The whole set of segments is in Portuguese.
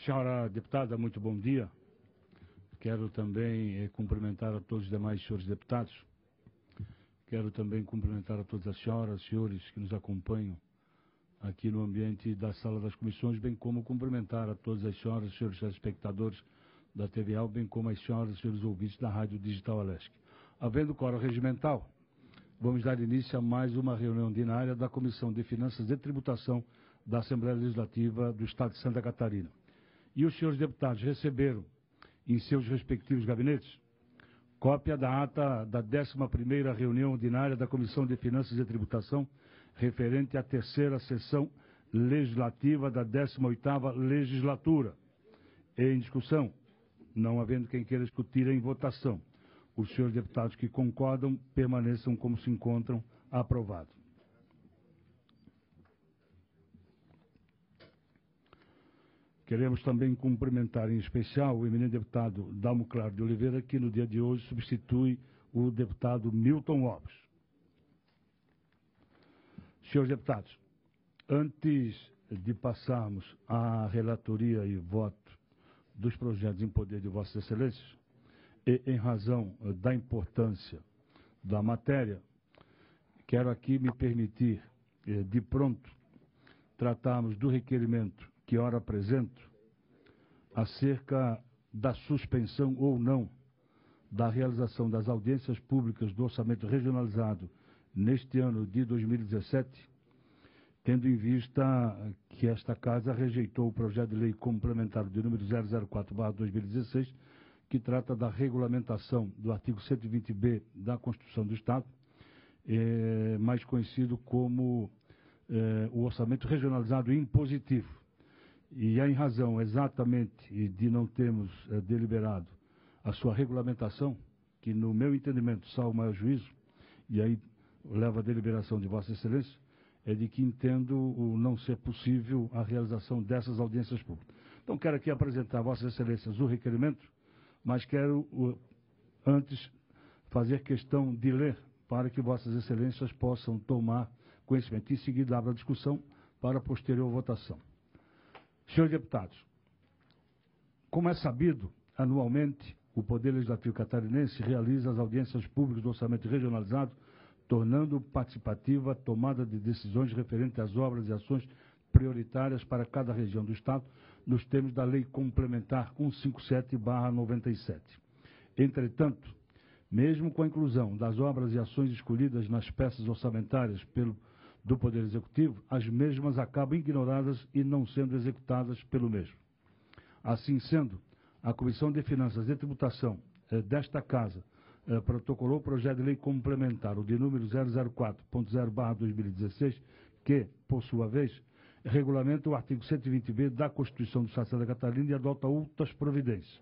Senhora deputada, muito bom dia. Quero também cumprimentar a todos os demais senhores deputados. Quero também cumprimentar a todas as senhoras, senhores que nos acompanham aqui no ambiente da sala das comissões, bem como cumprimentar a todas as senhoras, senhores telespectadores da TVAL, bem como as senhoras e senhores ouvintes da Rádio Digital Alesc. Havendo quórum regimental, vamos dar início a mais uma reunião ordinária da Comissão de Finanças e Tributação da Assembleia Legislativa do Estado de Santa Catarina. E os senhores deputados receberam em seus respectivos gabinetes cópia da ata da 11ª reunião ordinária da Comissão de Finanças e Tributação, referente à terceira sessão legislativa da 18ª legislatura. Em discussão, não havendo quem queira discutir em votação, os senhores deputados que concordam permaneçam como se encontram. Aprovado. Queremos também cumprimentar em especial o eminente deputado Dalmo Claro de Oliveira, que no dia de hoje substitui o deputado Milton Lopes. Senhores deputados, antes de passarmos à relatoria e voto dos projetos em poder de Vossas Excelências, e em razão da importância da matéria, quero aqui me permitir, de pronto, tratarmos do requerimento que ora apresento acerca da suspensão ou não da realização das audiências públicas do orçamento regionalizado neste ano de 2017, tendo em vista que esta Casa rejeitou o projeto de lei complementar de número 004/2016, que trata da regulamentação do artigo 120b da Constituição do Estado, mais conhecido como o orçamento regionalizado impositivo. E em razão exatamente de não termos deliberado a sua regulamentação, que no meu entendimento, salvo o maior juízo, e aí leva a deliberação de Vossa Excelência, é de que entendo não ser possível a realização dessas audiências públicas. Então quero aqui apresentar a Vossas Excelências o requerimento, mas quero antes fazer questão de ler para que Vossas Excelências possam tomar conhecimento. Em seguida, abro a discussão para a posterior votação. Senhores deputados, como é sabido, anualmente, o Poder Legislativo Catarinense realiza as audiências públicas do orçamento regionalizado, tornando participativa a tomada de decisões referentes às obras e ações prioritárias para cada região do Estado, nos termos da Lei Complementar 157/97. Entretanto, mesmo com a inclusão das obras e ações escolhidas nas peças orçamentárias do Poder Executivo, as mesmas acabam ignoradas e não sendo executadas pelo mesmo. Assim sendo, a Comissão de Finanças e Tributação desta Casa protocolou o projeto de lei complementar, o de número 004.0/2016, que, por sua vez, regulamenta o artigo 120b da Constituição do Estado de Santa Catarina e adota outras providências,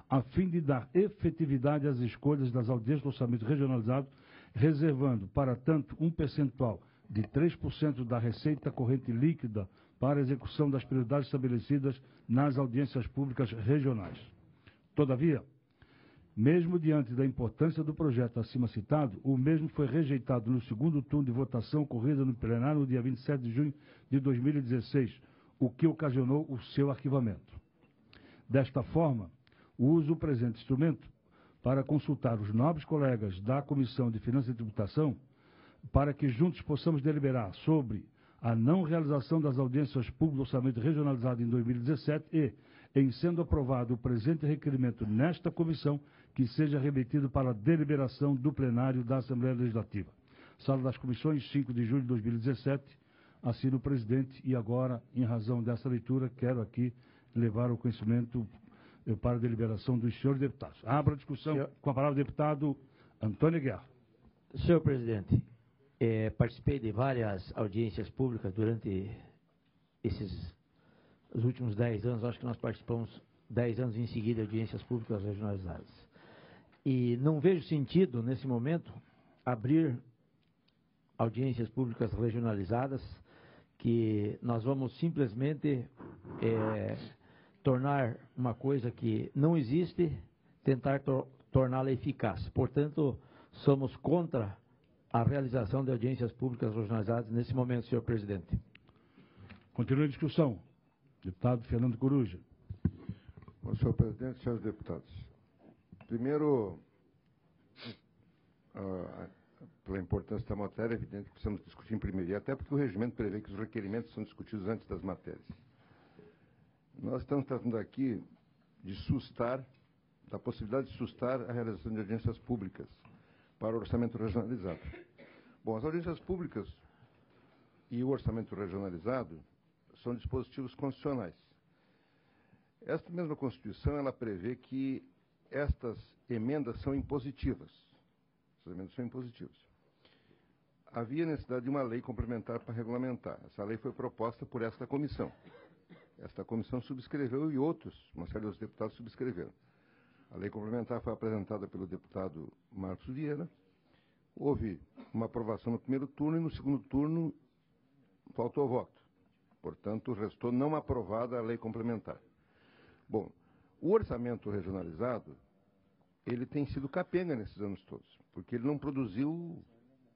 a fim de dar efetividade às escolhas das audiências do orçamento regionalizado, reservando, para tanto, um percentual de 3% da receita corrente líquida para a execução das prioridades estabelecidas nas audiências públicas regionais. Todavia, mesmo diante da importância do projeto acima citado, o mesmo foi rejeitado no segundo turno de votação ocorrida no plenário no dia 27 de junho de 2016, o que ocasionou o seu arquivamento. Desta forma, uso o presente instrumento para consultar os nobres colegas da Comissão de Finanças e Tributação para que juntos possamos deliberar sobre a não realização das audiências públicas do orçamento regionalizado em 2017 e, em sendo aprovado o presente requerimento nesta comissão, que seja remetido para a deliberação do plenário da Assembleia Legislativa. Sala das Comissões, 5 de julho de 2017, assina o presidente e agora, em razão dessa leitura, quero aqui levar o conhecimento para a deliberação dos senhores deputados. Abro a discussão com a palavra o deputado Antônio Guerra. Senhor presidente, participei de várias audiências públicas durante os últimos 10 anos, acho que nós participamos 10 anos em seguida de audiências públicas regionalizadas. E não vejo sentido, nesse momento, abrir audiências públicas regionalizadas, que nós vamos simplesmente tornar uma coisa que não existe, tentar torná-la eficaz. Portanto, somos contra a realização de audiências públicas regionalizadas nesse momento, senhor presidente. Continua a discussão. Deputado Fernando Coruja. Bom, senhor presidente, senhores deputados. Primeiro, pela importância da matéria, é evidente que precisamos discutir em primeiro, e até porque o regimento prevê que os requerimentos são discutidos antes das matérias. Nós estamos tratando aqui da possibilidade de sustar a realização de audiências públicas para o orçamento regionalizado. Bom, as audiências públicas e o orçamento regionalizado são dispositivos constitucionais. Esta mesma Constituição, ela prevê que estas emendas são impositivas. Essas emendas são impositivas. Havia necessidade de uma lei complementar para regulamentar. Essa lei foi proposta por esta comissão. Esta comissão subscreveu e uma série de deputados subscreveram. A lei complementar foi apresentada pelo deputado Marcos Vieira. Houve uma aprovação no primeiro turno e no segundo turno faltou voto. Portanto, restou não aprovada a lei complementar. Bom, o orçamento regionalizado, ele tem sido capenga nesses anos todos, porque ele não produziu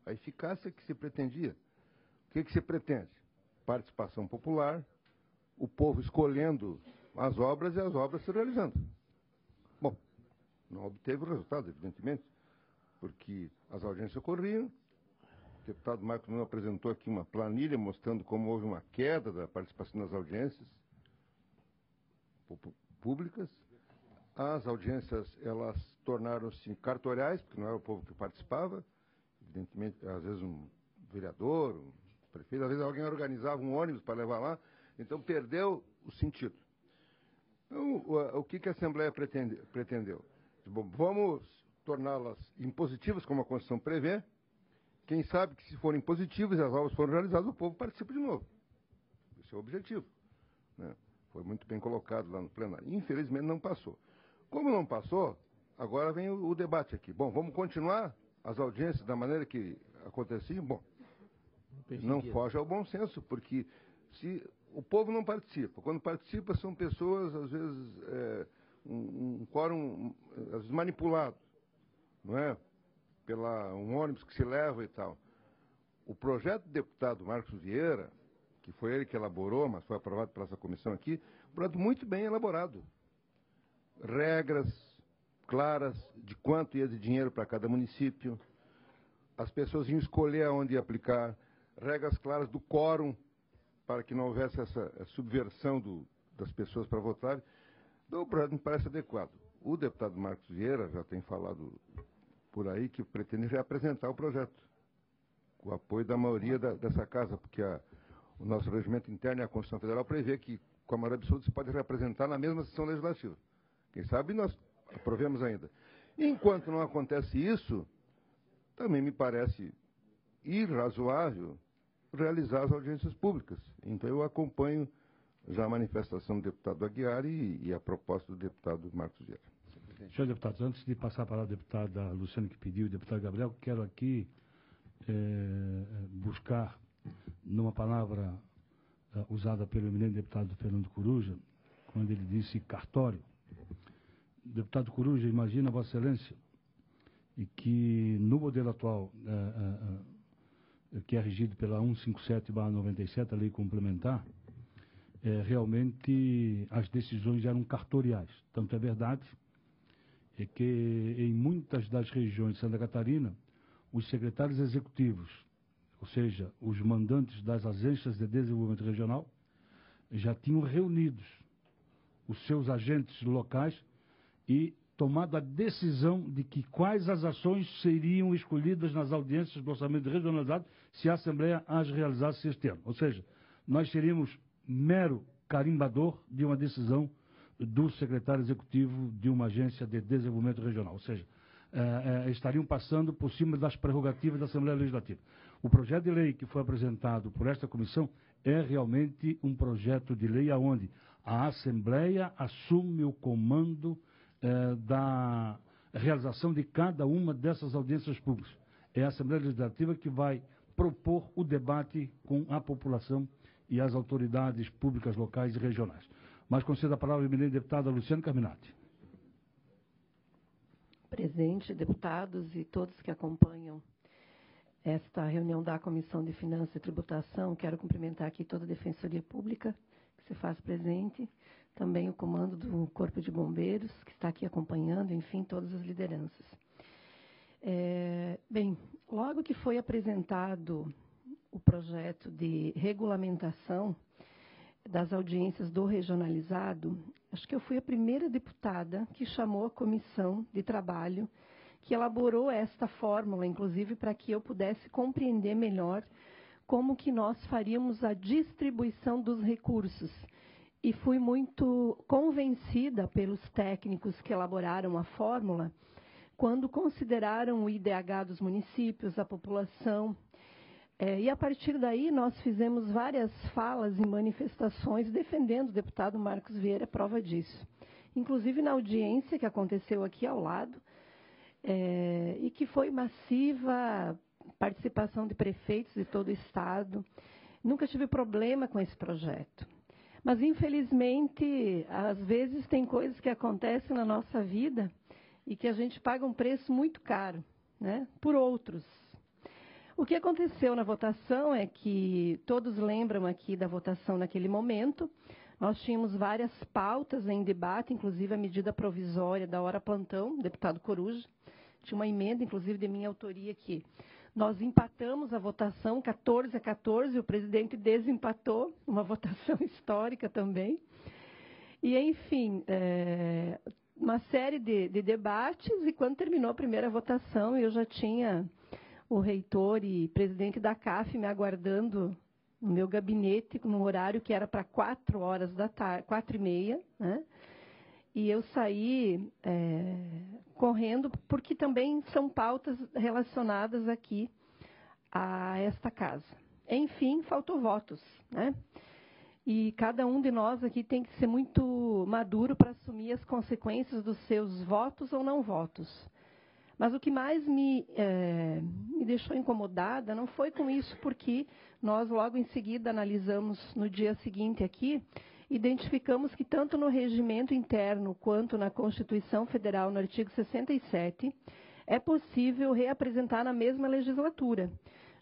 a eficácia que se pretendia. O que se pretende? Participação popular, o povo escolhendo as obras e as obras se realizando. Bom, não obteve o resultado, evidentemente, porque as audiências ocorriam. O deputado Marcos Nuno apresentou aqui uma planilha mostrando como houve uma queda da participação nas audiências públicas. As audiências, elas tornaram-se cartoriais, porque não era o povo que participava. Evidentemente, às vezes um vereador, um prefeito, às vezes alguém organizava um ônibus para levar lá. Então, perdeu o sentido. Então, o que a Assembleia pretendeu? Bom, vamos torná-las impositivas, como a Constituição prevê. Quem sabe que, se forem positivas e as obras forem realizadas, o povo participa de novo. Esse é o objetivo, né? Foi muito bem colocado lá no plenário. Infelizmente, não passou. Como não passou, agora vem o debate aqui. Bom, vamos continuar as audiências da maneira que aconteciam? Bom, não foge ao bom senso, porque se o povo não participa, quando participa são pessoas, às vezes, um quórum, às vezes, manipulado, não é? Um ônibus que se leva e tal. O projeto do deputado Marcos Vieira, que foi ele que elaborou, mas foi aprovado pela essa comissão aqui, um projeto muito bem elaborado. Regras claras de quanto ia de dinheiro para cada município, as pessoas iam escolher aonde ia aplicar, regras claras do quórum, para que não houvesse essa subversão das pessoas para votar. Então, o projeto me parece adequado. O deputado Marcos Vieira já tem falado por aí que pretende reapresentar o projeto, com o apoio da maioria dessa casa, porque o nosso regimento interno e a Constituição Federal prevê que, com a maioria absoluta, se pode reapresentar na mesma sessão legislativa. Quem sabe nós aprovemos ainda. Enquanto não acontece isso, também me parece irrazoável realizar as audiências públicas. Então, eu acompanho já a manifestação do deputado Aguiar e a proposta do deputado Marcos Vieira. Senhor deputado, antes de passar para a deputada Luciana, que pediu, e o deputado Gabriel, quero aqui buscar, numa palavra usada pelo eminente deputado Fernando Coruja, quando ele disse cartório. Deputado Coruja, imagina, Vossa Excelência, e que no modelo atual, que é regido pela 157/97, a lei complementar, realmente as decisões eram cartoriais. Tanto é verdade que em muitas das regiões de Santa Catarina, os secretários executivos, ou seja, os mandantes das agências de desenvolvimento regional, já tinham reunidos os seus agentes locais e tomado a decisão de que quais as ações seriam escolhidas nas audiências do orçamento regionalizado se a Assembleia as realizasse este ano. Ou seja, nós seríamos mero carimbador de uma decisão do secretário executivo de uma agência de desenvolvimento regional. Ou seja, estariam passando por cima das prerrogativas da Assembleia Legislativa. O projeto de lei que foi apresentado por esta comissão é realmente um projeto de lei onde a Assembleia assume o comando da realização de cada uma dessas audiências públicas. É a Assembleia Legislativa que vai propor o debate com a população e as autoridades públicas locais e regionais. Mas concedo a palavra à eminente deputada Luciane Carminati. Presidente, deputados e todos que acompanham esta reunião da Comissão de Finanças e Tributação, quero cumprimentar aqui toda a Defensoria Pública que se faz presente, também o comando do Corpo de Bombeiros, que está aqui acompanhando, enfim, todas as lideranças. Bem, logo que foi apresentado o projeto de regulamentação das audiências do regionalizado, acho que eu fui a primeira deputada que chamou a comissão de trabalho que elaborou esta fórmula, inclusive para que eu pudesse compreender melhor como que nós faríamos a distribuição dos recursos. E fui muito convencida pelos técnicos que elaboraram a fórmula, quando consideraram o IDH dos municípios, a população. E a partir daí nós fizemos várias falas e manifestações defendendo o deputado Marcos Vieira, prova disso. Inclusive na audiência que aconteceu aqui ao lado, e que foi massiva, participação de prefeitos de todo o estado. Nunca tive problema com esse projeto. Mas, infelizmente, às vezes tem coisas que acontecem na nossa vida e que a gente paga um preço muito caro, né, por outros. O que aconteceu na votação é que, todos lembram aqui da votação naquele momento, nós tínhamos várias pautas em debate, inclusive a medida provisória da hora plantão, deputado Coruja. Tinha uma emenda, inclusive, de minha autoria aqui. Nós empatamos a votação 14-14, o presidente desempatou, uma votação histórica também. E, enfim, uma série de debates, e quando terminou a primeira votação, eu já tinha o reitor e presidente da CAF me aguardando no meu gabinete, no horário que era para 4 horas da tarde, 4h30, né? E eu saí correndo, porque também são pautas relacionadas aqui a esta casa. Enfim, faltou votos, né? E cada um de nós aqui tem que ser muito maduro para assumir as consequências dos seus votos ou não votos. Mas o que mais me deixou incomodada não foi com isso, porque nós logo em seguida analisamos no dia seguinte aqui, identificamos que tanto no regimento interno quanto na Constituição Federal, no artigo 67, é possível reapresentar na mesma legislatura.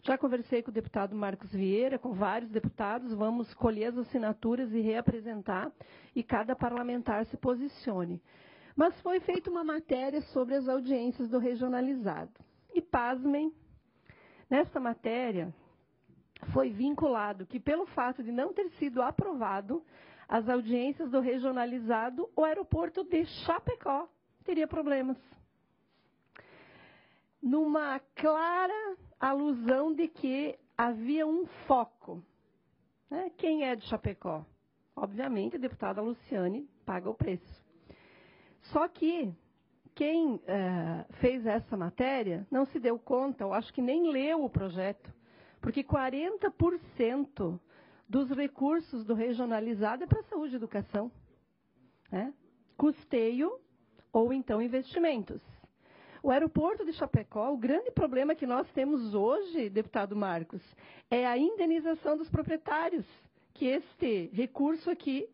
Já conversei com o deputado Marcos Vieira, com vários deputados, vamos colher as assinaturas e reapresentar, e cada parlamentar se posicione. Mas foi feita uma matéria sobre as audiências do regionalizado. E, pasmem, nesta matéria foi vinculado que, pelo fato de não ter sido aprovado as audiências do regionalizado, o aeroporto de Chapecó teria problemas. Numa clara alusão de que havia um foco. Né? Quem é de Chapecó? Obviamente, a deputada Luciane paga o preço. Só que quem fez essa matéria não se deu conta, eu acho que nem leu o projeto, porque 40% dos recursos do regionalizado é para saúde e educação, né? Custeio ou então investimentos. O aeroporto de Chapecó, o grande problema que nós temos hoje, deputado Marcos, é a indenização dos proprietários, que este recurso aqui,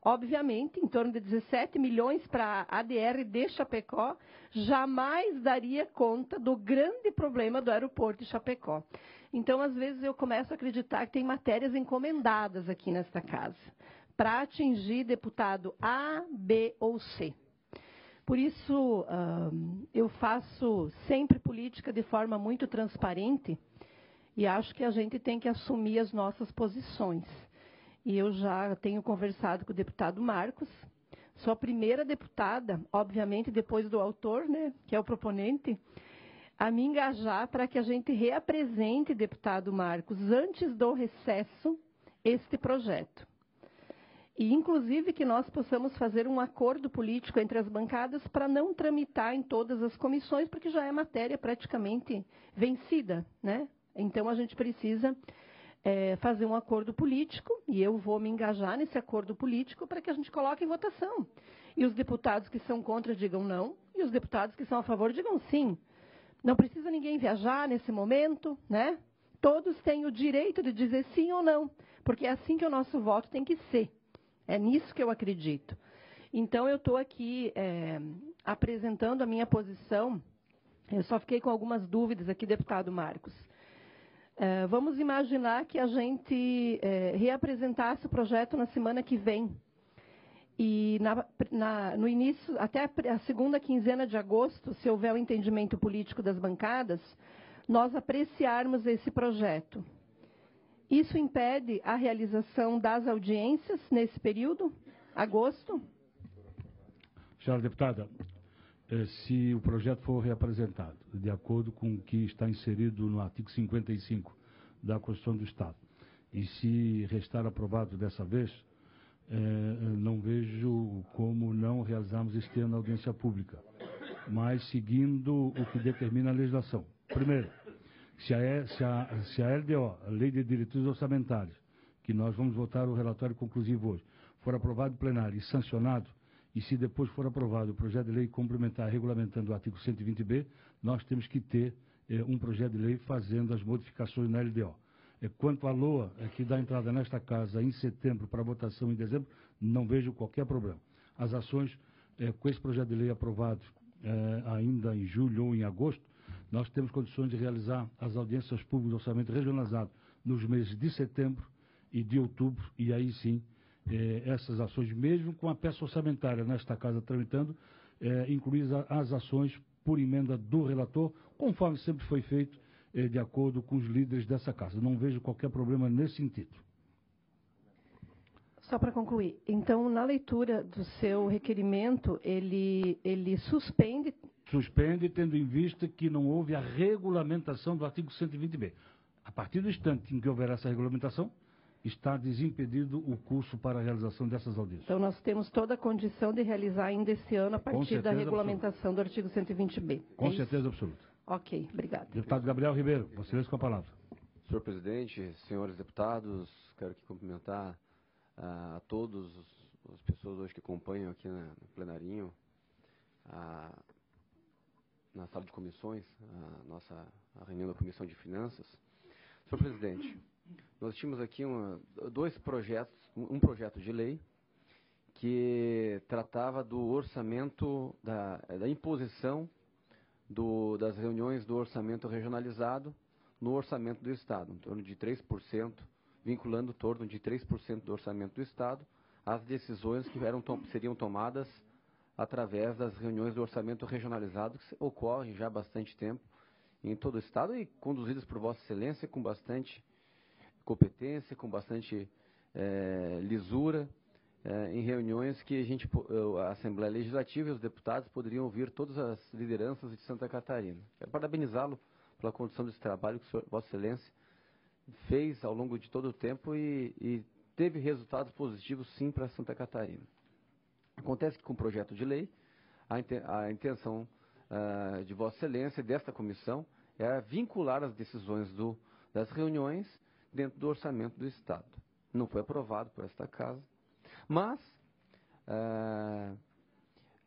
obviamente, em torno de 17 milhões para a ADR de Chapecó, jamais daria conta do grande problema do aeroporto de Chapecó. Então, às vezes, eu começo a acreditar que tem matérias encomendadas aqui nesta casa, para atingir deputado A, B ou C. Por isso, eu faço sempre política de forma muito transparente e acho que a gente tem que assumir as nossas posições. E eu já tenho conversado com o deputado Marcos, sou a primeira deputada, obviamente depois do autor, né, que é o proponente, a me engajar para que a gente reapresente, deputado Marcos, antes do recesso, este projeto. E, inclusive, que nós possamos fazer um acordo político entre as bancadas para não tramitar em todas as comissões, porque já é matéria praticamente vencida, né? Então, a gente precisa fazer um acordo político, e eu vou me engajar nesse acordo político para que a gente coloque em votação. E os deputados que são contra digam não, e os deputados que são a favor digam sim. Não precisa ninguém viajar nesse momento, né? Todos têm o direito de dizer sim ou não, porque é assim que o nosso voto tem que ser. É nisso que eu acredito. Então, eu estou aqui apresentando a minha posição. Eu só fiquei com algumas dúvidas aqui, deputado Marcos. Vamos imaginar que a gente reapresentasse o projeto na semana que vem. E no início, até a segunda quinzena de agosto, se houver o entendimento político das bancadas, nós apreciarmos esse projeto. Isso impede a realização das audiências nesse período? Agosto? Senhora deputada, se o projeto for reapresentado, de acordo com o que está inserido no artigo 55 da Constituição do Estado, e se restar aprovado dessa vez, não vejo como não realizarmos este ano a audiência pública, mas seguindo o que determina a legislação. Primeiro, se a LDO, a Lei de Diretrizes Orçamentárias, que nós vamos votar o relatório conclusivo hoje, for aprovado em plenário e sancionado, e se depois for aprovado o projeto de lei complementar regulamentando o artigo 120B, nós temos que ter um projeto de lei fazendo as modificações na LDO. Quanto à LOA, que dá entrada nesta casa em setembro para votação em dezembro, não vejo qualquer problema. As ações, com esse projeto de lei aprovado ainda em julho ou em agosto, nós temos condições de realizar as audiências públicas do orçamento regionalizado nos meses de setembro e de outubro, e aí sim, essas ações, mesmo com a peça orçamentária nesta casa tramitando, incluir as ações por emenda do relator, conforme sempre foi feito, de acordo com os líderes dessa casa. Não vejo qualquer problema nesse sentido. Só para concluir, então, na leitura do seu requerimento, ele suspende... Suspende, tendo em vista que não houve a regulamentação do artigo 120B. A partir do instante em que houver essa regulamentação, está desimpedido o curso para a realização dessas audiências. Então, nós temos toda a condição de realizar ainda esse ano a partir da regulamentação do artigo 120B. Com certeza absoluta. Ok, obrigado. Deputado Gabriel Ribeiro, você com a palavra. Senhor presidente, senhores deputados, quero aqui cumprimentar a todas as pessoas hoje que acompanham aqui no plenarinho, na sala de comissões, a reunião da Comissão de Finanças. Senhor presidente, nós tínhamos aqui dois projetos, um projeto de lei que tratava do orçamento, da imposição das reuniões do orçamento regionalizado no orçamento do Estado, em torno de 3%, vinculando em torno de 3% do orçamento do Estado às decisões que seriam tomadas através das reuniões do orçamento regionalizado, que ocorrem já há bastante tempo em todo o Estado e conduzidas por Vossa Excelência com bastante competência, com bastante lisura, em reuniões que a Assembleia Legislativa e os deputados poderiam ouvir todas as lideranças de Santa Catarina. Quero parabenizá-lo pela condução desse trabalho que Vossa Excelência fez ao longo de todo o tempo e teve resultados positivos, sim, para Santa Catarina. Acontece que com o projeto de lei, a intenção de Vossa Excelência e desta comissão é vincular as decisões das reuniões dentro do orçamento do Estado. Não foi aprovado por esta casa, mas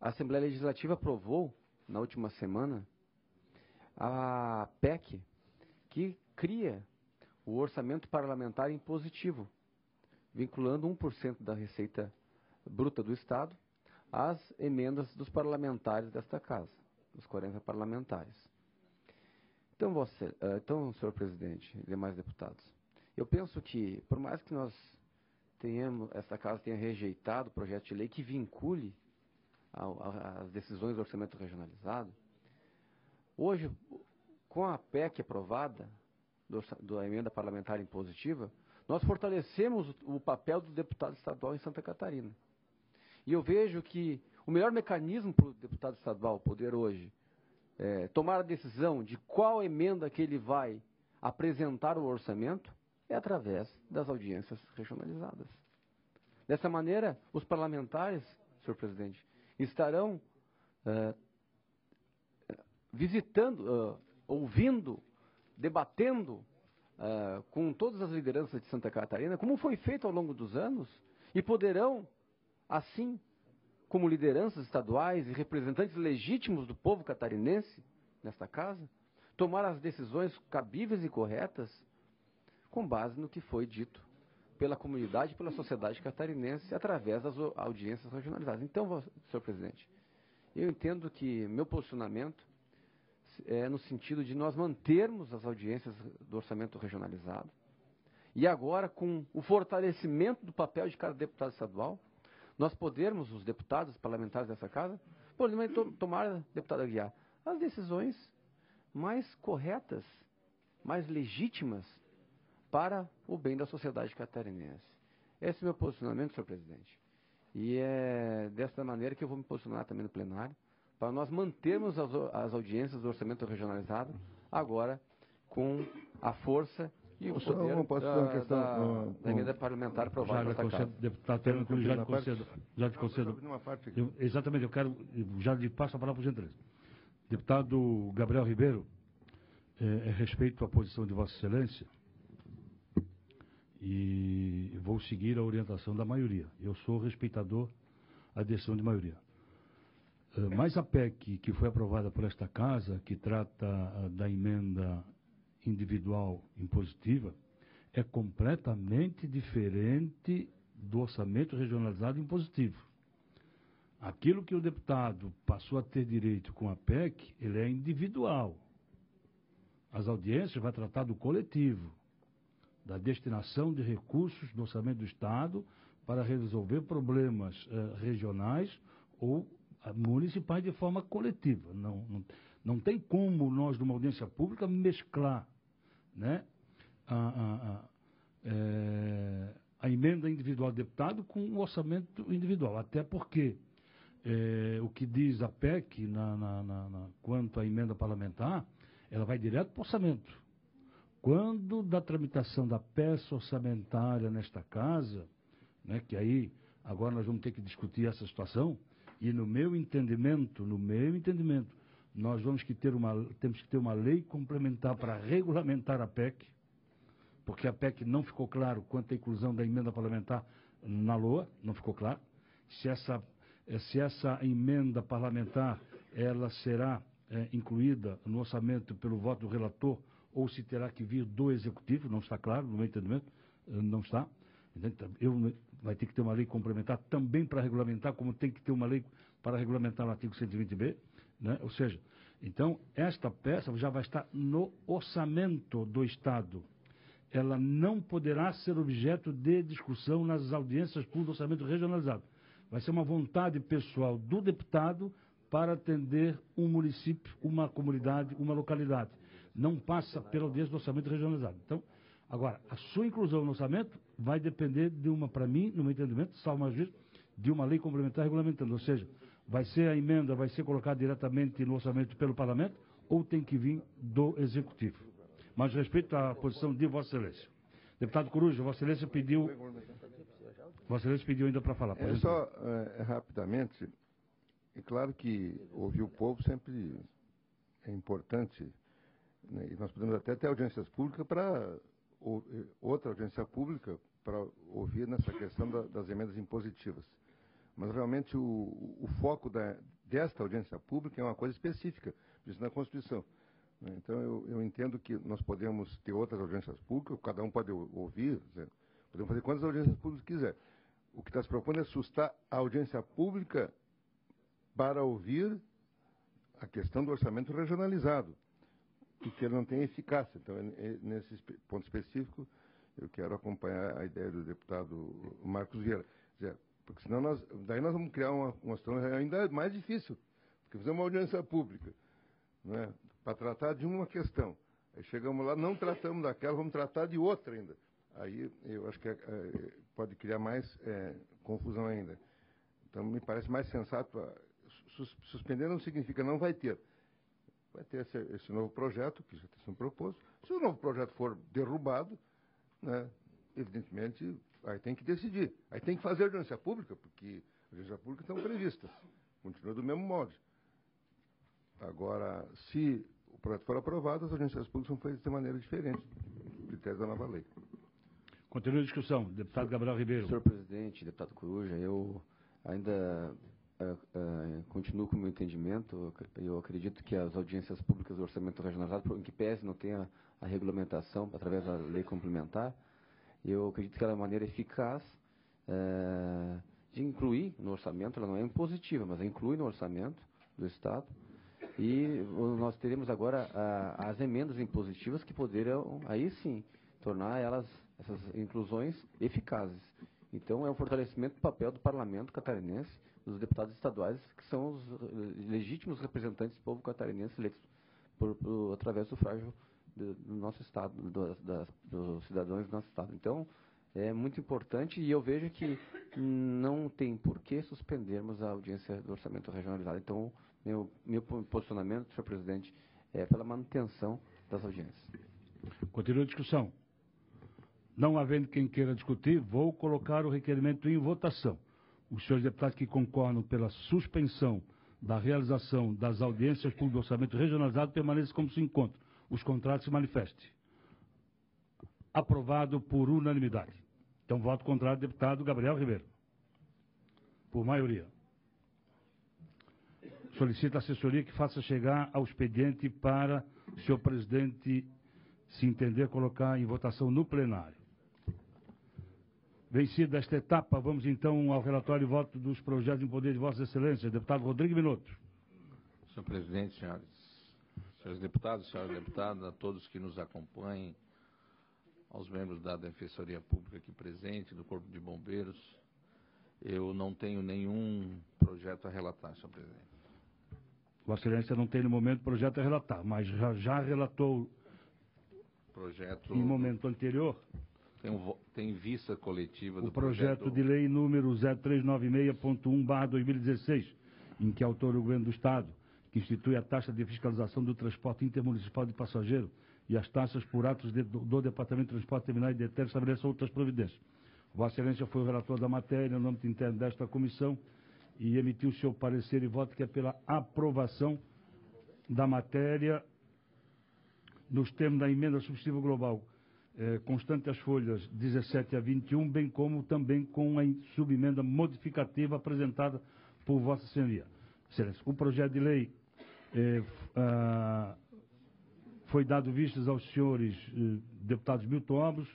a Assembleia Legislativa aprovou, na última semana, a PEC que cria o orçamento parlamentar impositivo, vinculando 1% da receita bruta do Estado às emendas dos parlamentares desta casa, dos 40 parlamentares. Então, senhor presidente e demais deputados, eu penso que, por mais que esta casa tenha rejeitado o projeto de lei que vincule as decisões do orçamento regionalizado, hoje, com a PEC aprovada, da emenda parlamentar impositiva, nós fortalecemos o papel do deputado estadual em Santa Catarina. E eu vejo que o melhor mecanismo para o deputado estadual poder hoje tomar a decisão de qual emenda que ele vai apresentar o orçamento é através das audiências regionalizadas. Dessa maneira, os parlamentares, senhor presidente, estarão visitando, ouvindo, debatendo com todas as lideranças de Santa Catarina, como foi feito ao longo dos anos, e poderão, assim, como lideranças estaduais e representantes legítimos do povo catarinense, nesta casa, tomar as decisões cabíveis e corretas com base no que foi dito pela comunidade e pela sociedade catarinense através das audiências regionalizadas. Então, senhor presidente, eu entendo que meu posicionamento é no sentido de nós mantermos as audiências do orçamento regionalizado e agora, com o fortalecimento do papel de cada deputado estadual, nós podermos, os deputados, os parlamentares dessa casa, podemos tomar, deputado Aguiar, as decisões mais corretas, mais legítimas para o bem da sociedade catarinense. Esse é o meu posicionamento, senhor presidente. E é dessa maneira que eu vou me posicionar também no plenário, para nós mantermos as audiências do orçamento regionalizado, agora com a força e o poder da emenda parlamentar aprovada nesta casa. Deputado, já te concedo. Exatamente, eu quero, já lhe passo a palavra, por gentileza. Deputado Gabriel Ribeiro, respeito à posição de Vossa Excelência e vou seguir a orientação da maioria. Eu sou respeitador à decisão de maioria. Mas a PEC que foi aprovada por esta casa, que trata da emenda individual impositiva, é completamente diferente do orçamento regionalizado impositivo. Aquilo que o deputado passou a ter direito com a PEC, ele é individual. As audiências vão tratar do coletivo, da destinação de recursos do orçamento do Estado para resolver problemas regionais ou municipais de forma coletiva. Não tem como nós, numa audiência pública, mesclar, né, a emenda individual do deputado com o orçamento individual. Até porque o que diz a PEC quanto à emenda parlamentar, ela vai direto para o orçamento. Quando da tramitação da peça orçamentária nesta casa, né, que aí agora nós vamos ter que discutir essa situação, e no meu entendimento, nós temos que ter uma lei complementar para regulamentar a PEC, porque a PEC não ficou claro quanto à inclusão da emenda parlamentar na LOA, não ficou claro. Se essa emenda parlamentar ela será incluída no orçamento pelo voto do relator ou se terá que vir do Executivo, não está claro, no meu entendimento, não está. Então, vai ter que ter uma lei complementar também para regulamentar, como tem que ter uma lei para regulamentar o artigo 120b, né? Ou seja, então, esta peça já vai estar no orçamento do Estado. Ela não poderá ser objeto de discussão nas audiências públicas do orçamento regionalizado. Vai ser uma vontade pessoal do deputado para atender um município, uma comunidade, uma localidade. Não passa pela audiência do orçamento regionalizado. Então, agora, a sua inclusão no orçamento vai depender de uma, para mim, no meu entendimento, salvo mais juízo, de uma lei complementar regulamentando. Ou seja, vai ser a emenda, vai ser colocada diretamente no orçamento pelo Parlamento ou tem que vir do Executivo. Mas respeito à posição de Vossa Excelência. Deputado Coruja, Vossa Excelência pediu ainda para falar. Só rapidamente, é claro que ouvir o povo sempre é importante, né? E nós podemos até ter audiências públicas outra audiência pública para ouvir nessa questão das emendas impositivas. Mas realmente o foco desta audiência pública é uma coisa específica, isso na Constituição. Então eu entendo que nós podemos ter outras audiências públicas, cada um pode ouvir, podemos fazer quantas audiências públicas quiser. O que está se propondo é sustar a audiência pública para ouvir a questão do orçamento regionalizado, e que ele não tem eficácia. Então, nesse ponto específico, eu quero acompanhar a ideia do deputado Marcos Vieira. Porque senão daí nós vamos criar uma situação ainda mais difícil, porque fizemos uma audiência pública, né, para tratar de uma questão. Aí chegamos lá, não tratamos daquela, vamos tratar de outra ainda. Aí eu acho que pode criar mais confusão ainda. Então, me parece mais sensato. Suspender não significa não vai ter. Vai ter esse novo projeto, que já está sendo proposto. Se o novo projeto for derrubado, né, evidentemente, aí tem que decidir. Aí tem que fazer audiência pública, porque as audiências públicas estão previstas. Continua do mesmo modo. Agora, se o projeto for aprovado, as audiências públicas são feitas de maneira diferente, critério da nova lei. Continua a discussão. Deputado Gabriel Ribeiro. Senhor presidente, deputado Coruja, eu ainda continuo com o meu entendimento. Eu acredito que as audiências públicas do orçamento regionalizado, em que pese não tenha a regulamentação através da lei complementar, Eu acredito que ela é uma maneira eficaz de incluir no orçamento, ela não é impositiva, mas inclui no orçamento do Estado. E nós teremos agora as emendas impositivas que poderão, aí sim, tornar essas inclusões eficazes. Então, é um fortalecimento do papel do parlamento catarinense, dos deputados estaduais, que são os legítimos representantes do povo catarinense eleitos através do sufrágio do nosso Estado, dos cidadãos do nosso Estado. Então, é muito importante e eu vejo que não tem por que suspendermos a audiência do orçamento regionalizado. Então, meu posicionamento, senhor presidente, é pela manutenção das audiências. Continua a discussão. Não havendo quem queira discutir, vou colocar o requerimento em votação. Os senhores deputados que concordam pela suspensão da realização das audiências públicas do orçamento regionalizado permaneçam como se encontram. Os contrários se manifestem. Aprovado por unanimidade. Então, voto contrário do deputado Gabriel Ribeiro. Por maioria. Solicito a assessoria que faça chegar ao expediente para o senhor presidente, se entender, colocar em votação no plenário. Vencida esta etapa, vamos então ao relatório e voto dos projetos em poder de Vossa Excelência. Deputado Rodrigo Minotto. Senhor presidente, senhores deputados, senhoras deputadas, a todos que nos acompanhem, aos membros da Defensoria Pública aqui presente, do Corpo de Bombeiros, eu não tenho nenhum projeto a relatar, senhor presidente. Vossa Excelência não tem no momento projeto a relatar, mas já relatou projeto em momento anterior tem vista coletiva do o projeto de lei número 0396.1/2016, em que autora o Governo do Estado, que institui a taxa de fiscalização do transporte intermunicipal de passageiro e as taxas por atos do Departamento de Transporte Terminal e de Terra estabelece outras providências. Vossa Excelência foi o relator da matéria, no âmbito interno desta comissão, e emitiu o seu parecer e voto que é pela aprovação da matéria nos termos da emenda substitutiva global, constante as folhas 17 a 21, bem como também com a subemenda modificativa apresentada por Vossa Senhoria. Excelência, o projeto de lei foi dado vistas aos senhores deputados Milton Obros,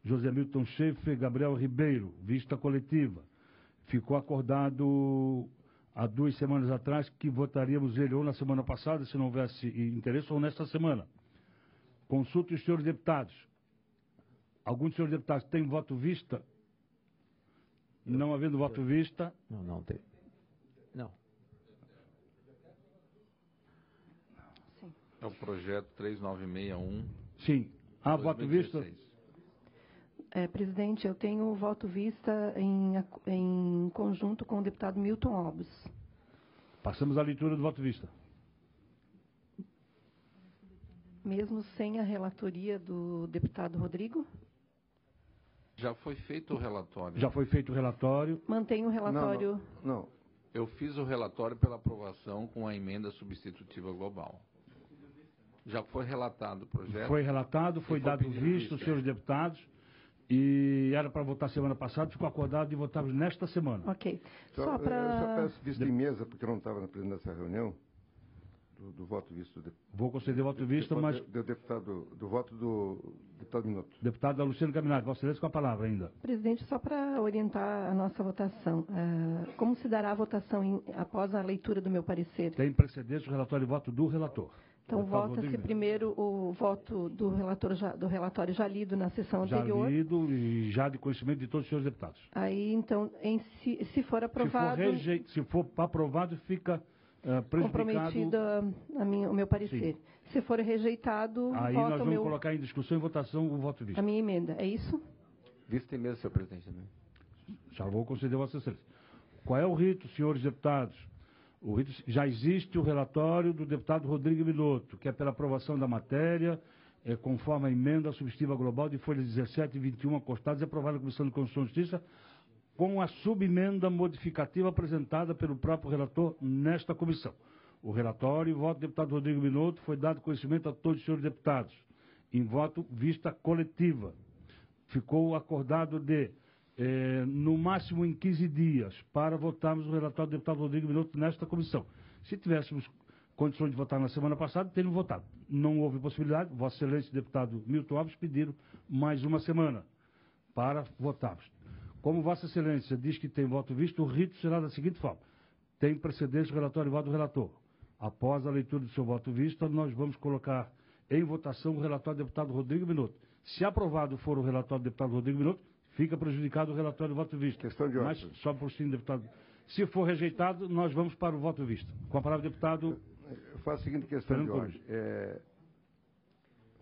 José Milton Schaeffer, Gabriel Ribeiro, vista coletiva. Ficou acordado há 2 semanas atrás que votaríamos ele ou na semana passada, se não houvesse interesse, ou nesta semana. Consulto os senhores deputados. Alguns dos senhores deputados têm voto vista? Não havendo voto vista... Não tem. Não. É o projeto 3961. Sim. Há voto vista? Presidente, eu tenho voto vista em conjunto com o deputado Milton Obros. Passamos à leitura do voto vista. Mesmo sem a relatoria do deputado Rodrigo? Já foi feito o relatório. Já foi feito o relatório. Mantém o relatório... Não. Eu fiz o relatório pela aprovação com a emenda substitutiva global. Já foi relatado o projeto? Foi relatado, foi dado visto, senhores deputados, e era para votar semana passada, ficou acordado e votamos nesta semana. Ok. Só peço vista em mesa, porque eu não estava na presidência dessa reunião, do voto visto. Vou conceder voto visto, mas... Do voto do deputado Minotto. Deputada Luciana Caminati, Vossa Excelência com a palavra ainda. Presidente, só para orientar a nossa votação, como se dará a votação após a leitura do meu parecer? Tem precedência o relatório e voto do relator. Então, vota-se primeiro o voto do relatório já lido na sessão anterior. Já lido e já de conhecimento de todos os senhores deputados. Aí, então, se for aprovado... Se for aprovado, fica comprometido o meu parecer. Sim. Se for rejeitado, aí nós vamos colocar em discussão e votação o voto visto. A minha emenda, é isso? Vista em mesa, senhor presidente, também. Já vou conceder a Vossa Excelência. Qual é o rito, senhores deputados? O rito, já existe o relatório do deputado Rodrigo Minotto, que é pela aprovação da matéria, conforme a emenda substitutiva global de folhas 17 e 21 acostadas e aprovada na Comissão de Constituição e Justiça, com a subemenda modificativa apresentada pelo próprio relator nesta comissão. O relatório e voto do deputado Rodrigo Minotto foi dado conhecimento a todos os senhores deputados, em voto vista coletiva. Ficou acordado no máximo em 15 dias, para votarmos o relatório do deputado Rodrigo Minotto nesta comissão. Se tivéssemos condições de votar na semana passada, teríamos votado. Não houve possibilidade, Vossa Excelência e deputado Milton Alves pediram mais uma semana. para votarmos. Como Vossa Excelência diz que tem voto visto, o rito será da seguinte forma. Tem precedência o relatório e voto do relator. Após a leitura do seu voto visto, nós vamos colocar em votação o relatório do deputado Rodrigo Minotto. Se aprovado for o relatório do deputado Rodrigo Minotto, fica prejudicado o relatório do voto visto. Questão de ordem. Mas, só por sim, deputado. Se for rejeitado, nós vamos para o voto visto. Com a palavra, deputado. Eu faço a seguinte questão de ordem.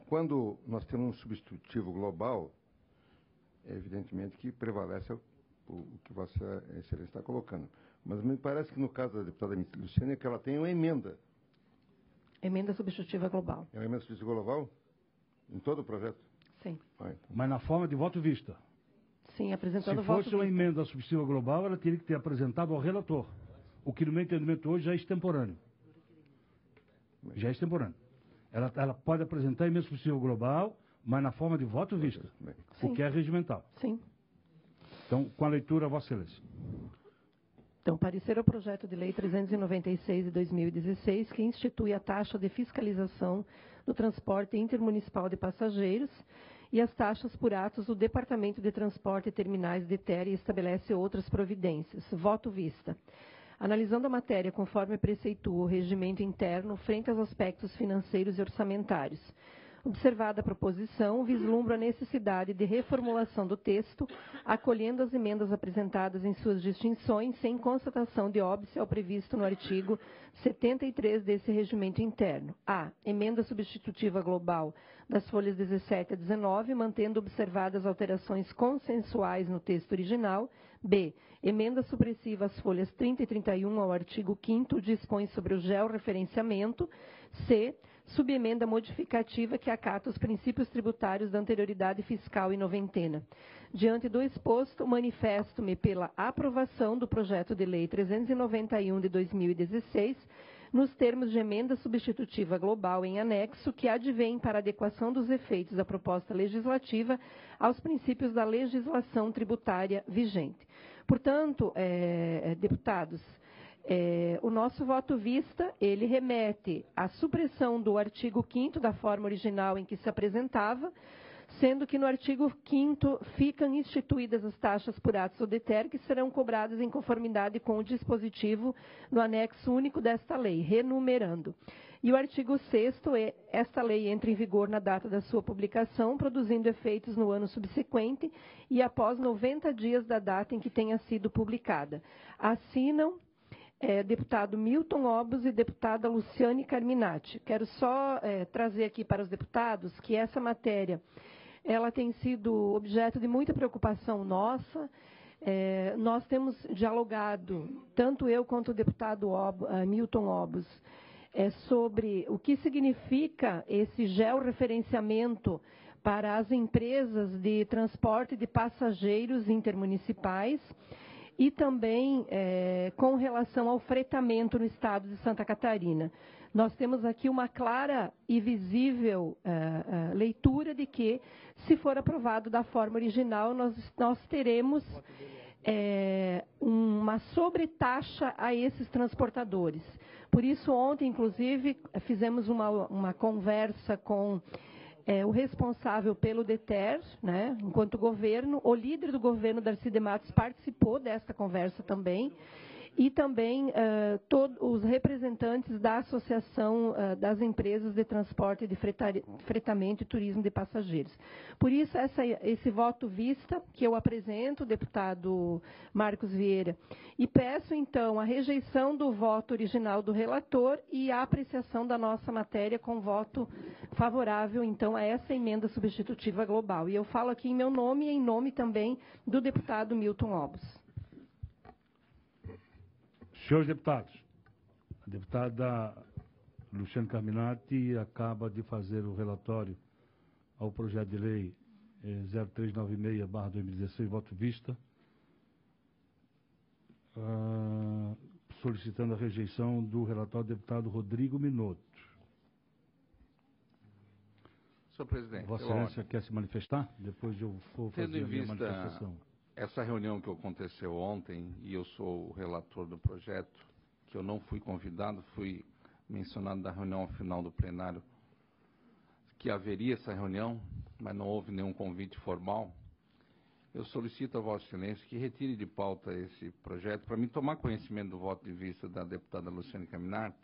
Quando nós temos um substitutivo global, é evidentemente que prevalece o que Vossa Excelência está colocando. Mas me parece que no caso da deputada Luciana, é que ela tem uma emenda. Emenda substitutiva global. É uma emenda substitutiva global? Em todo o projeto? Sim. Então. Mas na forma de voto vista. Sim, apresentando o Se voto fosse uma visto. emenda substitutiva global, ela teria que ter apresentado ao relator. O que, no meu entendimento, hoje já é extemporâneo. Já é extemporâneo. Ela pode apresentar emenda substitutiva global, mas na forma de voto vista. Sim. O que é regimental. Sim. Então, com a leitura, Vossa Excelência. Então, parecer ao projeto de lei 396 de 2016, que institui a taxa de fiscalização do transporte intermunicipal de passageiros e as taxas por atos do Departamento de Transporte e Terminais de Terra e estabelece outras providências. Voto vista. Analisando a matéria conforme preceitua o regimento interno frente aos aspectos financeiros e orçamentários. Observada a proposição, vislumbro a necessidade de reformulação do texto, acolhendo as emendas apresentadas em suas distinções, sem constatação de óbice ao previsto no artigo 73 desse regimento interno. A. Emenda substitutiva global das folhas 17 a 19, mantendo observadas alterações consensuais no texto original. B. Emenda supressiva às folhas 30 e 31 ao artigo 5º, dispõe sobre o georreferenciamento. C. Subemenda modificativa que acata os princípios tributários da anterioridade fiscal e noventena. Diante do exposto, manifesto-me pela aprovação do projeto de lei 391 de 2016, nos termos de emenda substitutiva global em anexo, que advém para adequação dos efeitos da proposta legislativa aos princípios da legislação tributária vigente. Portanto, deputados, o nosso voto vista, ele remete à supressão do artigo 5º da forma original em que se apresentava, sendo que no artigo 5º ficam instituídas as taxas por atos ou deter, que serão cobradas em conformidade com o dispositivo no anexo único desta lei, renumerando. E o artigo 6º, esta lei entra em vigor na data da sua publicação, produzindo efeitos no ano subsequente e após 90 dias da data em que tenha sido publicada. Assinam deputado Milton Obos e deputada Luciane Carminati. Quero só trazer aqui para os deputados que essa matéria ela tem sido objeto de muita preocupação nossa. Nós temos dialogado, tanto eu quanto o deputado Milton Obos, sobre o que significa esse georreferenciamento para as empresas de transporte de passageiros intermunicipais, e também com relação ao fretamento no estado de Santa Catarina. Nós temos aqui uma clara e visível leitura de que, se for aprovado da forma original, nós teremos uma sobretaxa a esses transportadores. Por isso, ontem, inclusive, fizemos uma conversa com o responsável pelo DETER, né, enquanto governo. O líder do governo, Darcy de Matos, participou desta conversa também, e também todos os representantes da Associação das Empresas de Transporte de Fretamento e Turismo de Passageiros. Por isso, esse voto vista que eu apresento, deputado Marcos Vieira, e peço, então, a rejeição do voto original do relator e a apreciação da nossa matéria com voto favorável, então, a essa emenda substitutiva global. E eu falo aqui em meu nome e em nome também do deputado Milton Obos. Senhores deputados, a deputada Luciane Carminati acaba de fazer o relatório ao projeto de lei 0396/2016, voto vista, solicitando a rejeição do relatório do deputado Rodrigo Minotto. Senhor presidente, Vossa Excelência quer se manifestar? Depois eu vou fazer a minha manifestação. Essa reunião que aconteceu ontem, e eu sou o relator do projeto, que eu não fui convidado, fui mencionado na reunião final do plenário, que haveria essa reunião, mas não houve nenhum convite formal. eu solicito a Vossa Excelência que retire de pauta esse projeto para mim tomar conhecimento do voto de vista da deputada Luciane Caminati,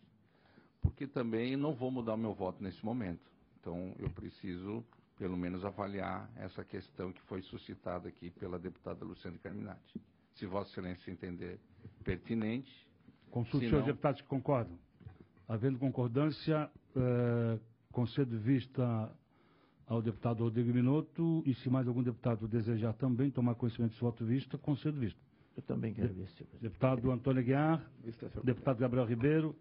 porque também não vou mudar o meu voto nesse momento. Então, eu preciso, pelo menos, avaliar essa questão que foi suscitada aqui pela deputada Luciane Caminati. Se Vossa Excelência entender pertinente. Consulte os senhores deputados que concordam. Havendo concordância, concedo vista ao deputado Rodrigo Minotto, e se mais algum deputado desejar também tomar conhecimento desse voto de vista, concedo vista. Eu também quero ver, senhor presidente. Deputado Antônio Aguiar, deputado Gabriel Ribeiro,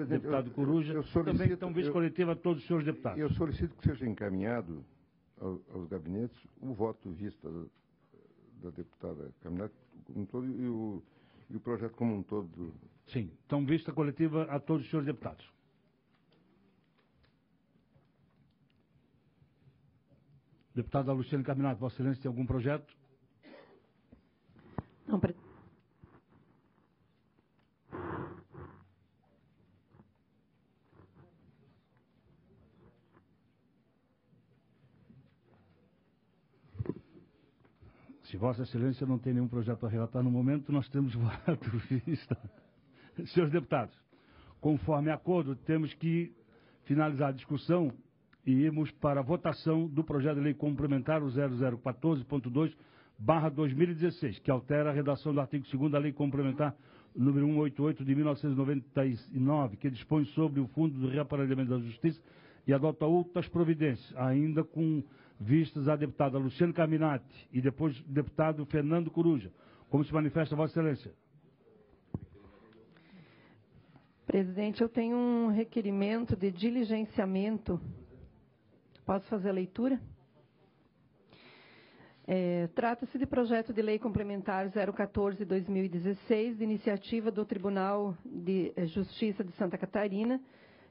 deputado Coruja, também estão vista coletiva a todos os senhores deputados. Eu solicito que seja encaminhado aos gabinetes o voto de vista da deputada Caminati como um todo e o projeto como um todo. Sim, então vista coletiva a todos os senhores deputados. Deputada Luciane Caminati, Vossa Excelência, tem algum projeto? Não, Se Vossa Excelência não tem nenhum projeto a relatar no momento, nós temos voto vista. Senhores deputados, conforme acordo, temos que finalizar a discussão e irmos para a votação do projeto de lei complementar, o 0014.2/2016, que altera a redação do artigo 2º da lei complementar número 188 de 1999, que dispõe sobre o Fundo de Reaparelhamento da Justiça e adota outras providências, ainda com vistas a deputada Luciane Caminati e depois deputado Fernando Coruja. Como se manifesta Vossa Excelência? Presidente, eu tenho um requerimento de diligenciamento. Posso fazer a leitura? Trata-se de projeto de lei complementar 014/2016, de iniciativa do Tribunal de Justiça de Santa Catarina,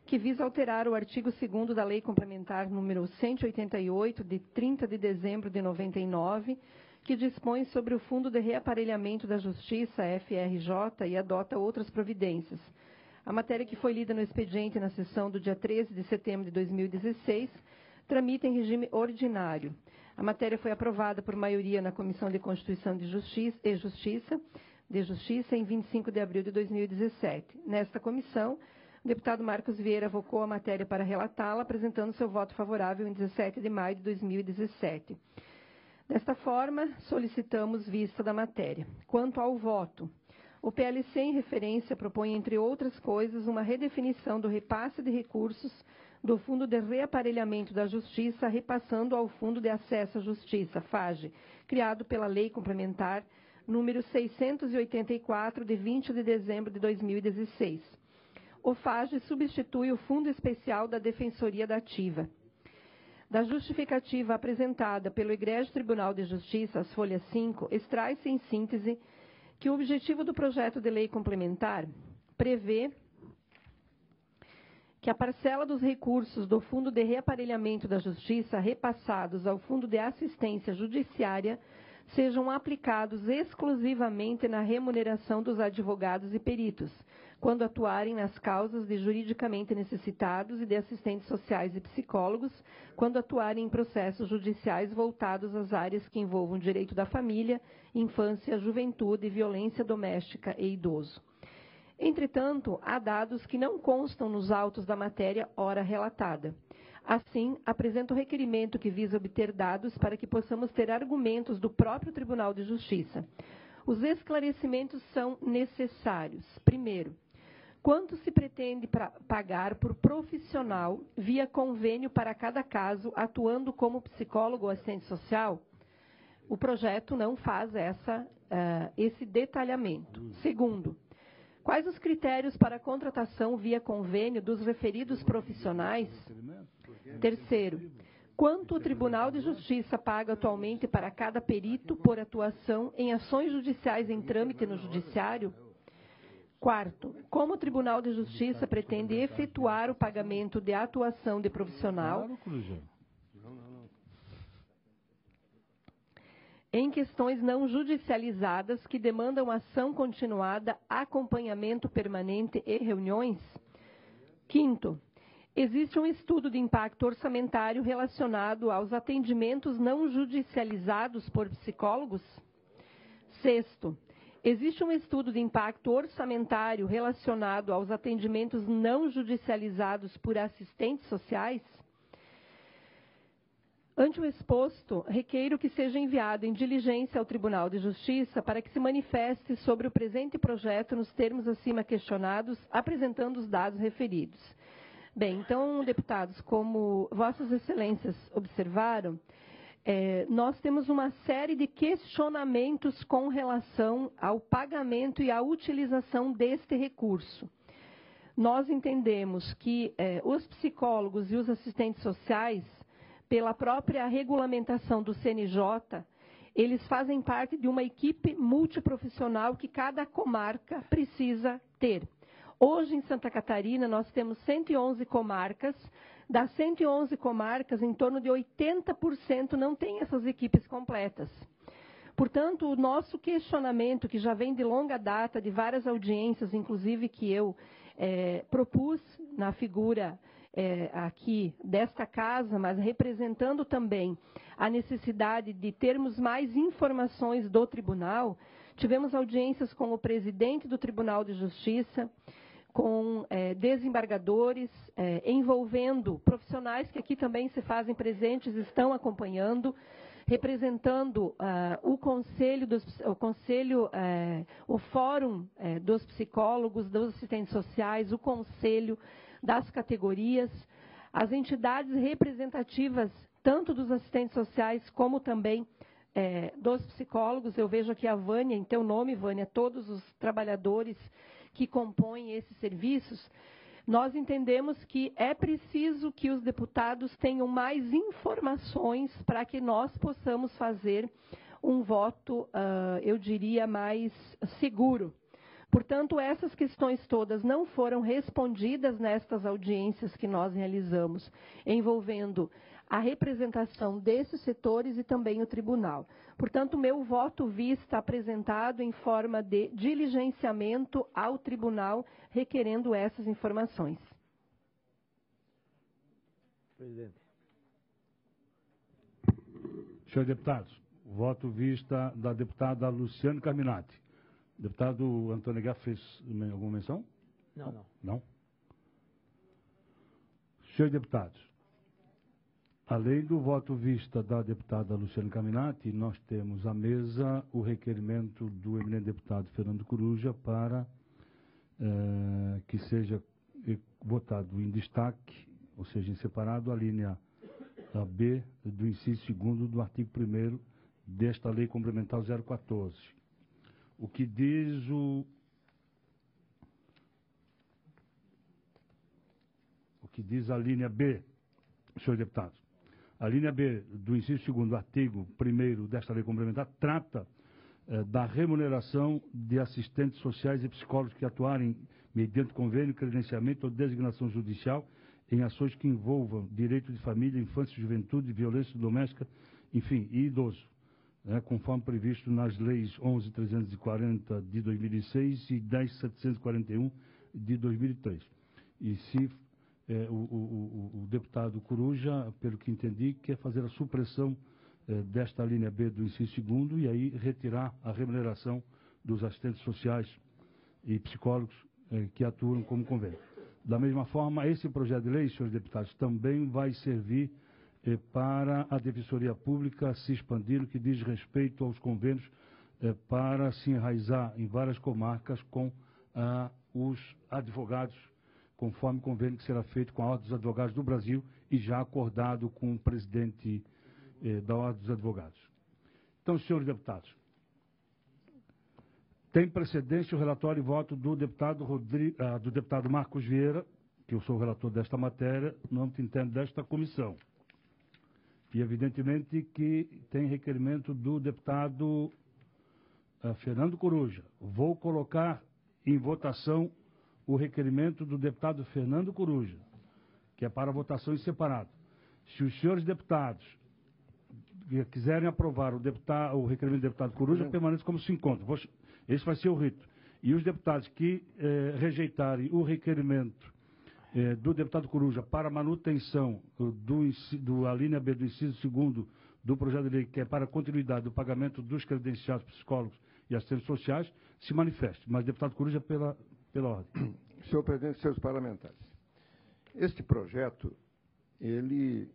que visa alterar o artigo 2º da Lei Complementar número 188, de 30 de dezembro de 99, que dispõe sobre o Fundo de Reaparelhamento da Justiça, FRJ, e adota outras providências. A matéria que foi lida no expediente na sessão do dia 13 de setembro de 2016 tramita em regime ordinário. A matéria foi aprovada por maioria na Comissão de Constituição e Justiça em 25 de abril de 2017. Nesta comissão, o deputado Marcos Vieira avocou a matéria para relatá-la, apresentando seu voto favorável em 17 de maio de 2017. Desta forma, solicitamos vista da matéria. Quanto ao voto, o PLC, em referência, propõe, entre outras coisas, uma redefinição do repasse de recursos do Fundo de Reaparelhamento da Justiça, repassando ao Fundo de Acesso à Justiça, FAGE, criado pela Lei Complementar número 684, de 20 de dezembro de 2016. O FAGE substitui o Fundo Especial da Defensoria da Ativa. Da justificativa apresentada pelo Egrégio Tribunal de Justiça, as folhas 5, extrai-se em síntese que o objetivo do projeto de lei complementar prevê que a parcela dos recursos do Fundo de Reaparelhamento da Justiça repassados ao Fundo de Assistência Judiciária sejam aplicados exclusivamente na remuneração dos advogados e peritos, quando atuarem nas causas de juridicamente necessitados e de assistentes sociais e psicólogos, quando atuarem em processos judiciais voltados às áreas que envolvam direito da família, infância, juventude, violência doméstica e idoso. Entretanto, há dados que não constam nos autos da matéria ora relatada. Assim, apresento o requerimento que visa obter dados para que possamos ter argumentos do próprio Tribunal de Justiça. Os esclarecimentos são necessários. Primeiro, quanto se pretende pagar por profissional via convênio para cada caso, atuando como psicólogo ou assistente social? O projeto não faz esse detalhamento. Segundo, quais os critérios para a contratação via convênio dos referidos profissionais? Terceiro, quanto o Tribunal de Justiça paga atualmente para cada perito por atuação em ações judiciais em trâmite no Judiciário? Quarto, como o Tribunal de Justiça pretende efetuar o pagamento de atuação de profissional em questões não judicializadas que demandam ação continuada, acompanhamento permanente e reuniões? Quinto, existe um estudo de impacto orçamentário relacionado aos atendimentos não judicializados por psicólogos? Sexto, existe um estudo de impacto orçamentário relacionado aos atendimentos não judicializados por assistentes sociais? Ante o exposto, requeiro que seja enviado em diligência ao Tribunal de Justiça para que se manifeste sobre o presente projeto nos termos acima questionados, apresentando os dados referidos. Bem, então, deputados, como Vossas Excelências observaram, nós temos uma série de questionamentos com relação ao pagamento e à utilização deste recurso. Nós entendemos que os psicólogos e os assistentes sociais, pela própria regulamentação do CNJ, eles fazem parte de uma equipe multiprofissional que cada comarca precisa ter. Hoje, em Santa Catarina, nós temos 111 comarcas. Das 111 comarcas, em torno de 80% não tem essas equipes completas. Portanto, o nosso questionamento, que já vem de longa data, de várias audiências, inclusive que eu propus na figura aqui desta casa, mas representando também a necessidade de termos mais informações do tribunal, tivemos audiências com o presidente do Tribunal de Justiça, com desembargadores, envolvendo profissionais que aqui também se fazem presentes, estão acompanhando, representando o Fórum dos Psicólogos, dos Assistentes Sociais, o Conselho das categorias, as entidades representativas, tanto dos assistentes sociais como também dos psicólogos. Eu vejo aqui a Vânia, em teu nome, Vânia, todos os trabalhadores que compõem esses serviços. Nós entendemos que é preciso que os deputados tenham mais informações para que nós possamos fazer um voto, eu diria, mais seguro. Portanto, essas questões todas não foram respondidas nestas audiências que nós realizamos, envolvendo a representação desses setores e também o tribunal. Portanto, meu voto vista apresentado em forma de diligenciamento ao tribunal, requerendo essas informações. Presidente. Senhores deputados, voto vista da deputada Luciane Carminati. Deputado Antônio Aguiar fez alguma menção? Não. Não? Senhores deputados, além do voto vista da deputada Luciane Carminati, nós temos à mesa o requerimento do eminente deputado Fernando Coruja para que seja votado em destaque, ou seja, em separado, a linha B do inciso 2º do artigo 1º desta Lei Complementar 014. O que diz a linha B, senhores deputados? A linha B do inciso 2º do artigo 1º desta lei complementar trata da remuneração de assistentes sociais e psicólogos que atuarem mediante convênio, credenciamento ou designação judicial em ações que envolvam direito de família, infância e juventude, violência doméstica, enfim, e idoso, conforme previsto nas leis 11.340 de 2006 e 10.741 de 2003. E se o deputado Coruja, pelo que entendi, quer fazer a supressão desta linha B do inciso 2º e aí retirar a remuneração dos assistentes sociais e psicólogos que atuam como convênio. Da mesma forma, esse projeto de lei, senhores deputados, também vai servir para a Defensoria Pública se expandir no que diz respeito aos convênios para se enraizar em várias comarcas com os advogados, conforme o convênio que será feito com a Ordem dos Advogados do Brasil e já acordado com o presidente da Ordem dos Advogados. Então, senhores deputados, tem precedência o relatório e voto do deputado Marcos Vieira, que eu sou o relator desta matéria, no âmbito interno desta comissão. E, evidentemente, que tem requerimento do deputado Fernando Coruja. Vou colocar em votação o requerimento do deputado Fernando Coruja, que é para votação em separado. Se os senhores deputados quiserem aprovar o requerimento do deputado Coruja, permaneça como se encontra. Esse vai ser o rito. E os deputados que rejeitarem o requerimento do deputado Coruja para manutenção a linha B do inciso 2º do projeto de lei, que é para a continuidade do pagamento dos credenciados psicólogos e assistentes sociais, se manifeste. Mas, deputado Coruja, pela ordem. Senhor presidente, senhores parlamentares, este projeto, ele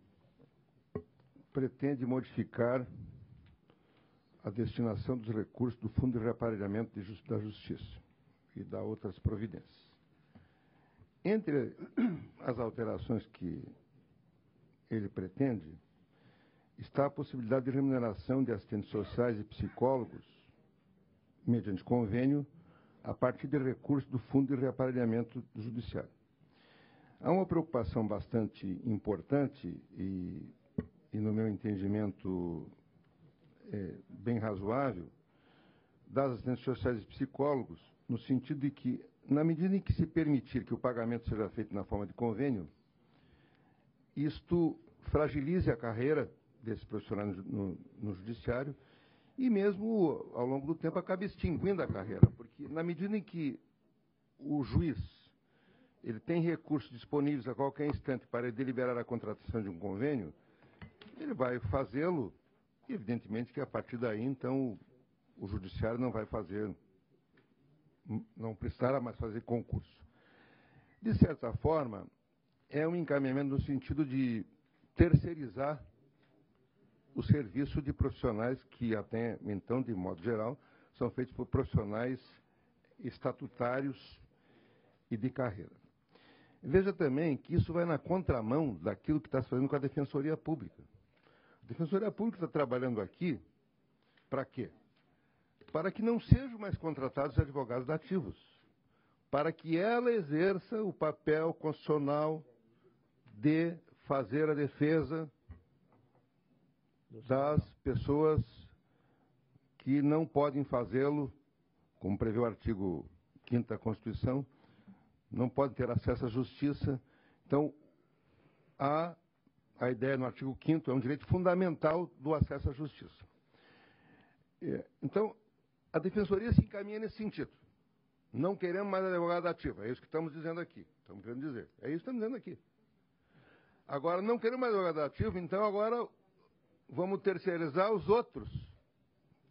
pretende modificar a destinação dos recursos do Fundo de Reaparelhamento da Justiça e dar outras providências. Entre as alterações que ele pretende, está a possibilidade de remuneração de assistentes sociais e psicólogos, mediante convênio, a partir de recursos do Fundo de Reaparelhamento do Judiciário. Há uma preocupação bastante importante e no meu entendimento, bem razoável, das assistentes sociais e psicólogos, no sentido de que, na medida em que se permitir que o pagamento seja feito na forma de convênio, isto fragilize a carreira desses profissionais no judiciário e mesmo, ao longo do tempo, acaba extinguindo a carreira, porque na medida em que o juiz ele tem recursos disponíveis a qualquer instante para deliberar a contratação de um convênio, ele vai fazê-lo, e evidentemente que a partir daí, então, o judiciário não precisará mais fazer concurso. De certa forma, é um encaminhamento no sentido de terceirizar o serviço de profissionais que até então, de modo geral, são feitos por profissionais estatutários e de carreira. Veja também que isso vai na contramão daquilo que está se fazendo com a Defensoria Pública. A Defensoria Pública está trabalhando aqui para quê? Para que não sejam mais contratados advogados dativos, para que ela exerça o papel constitucional de fazer a defesa das pessoas que não podem fazê-lo, como prevê o artigo 5º da Constituição, não podem ter acesso à justiça. Então, a ideia no artigo 5º é um direito fundamental do acesso à justiça. Então, a Defensoria se encaminha nesse sentido. Não queremos mais advogado ativo, é isso que estamos dizendo aqui. Estamos querendo dizer. É isso que estamos dizendo aqui. Agora, não queremos mais advogado ativo, então agora vamos terceirizar os outros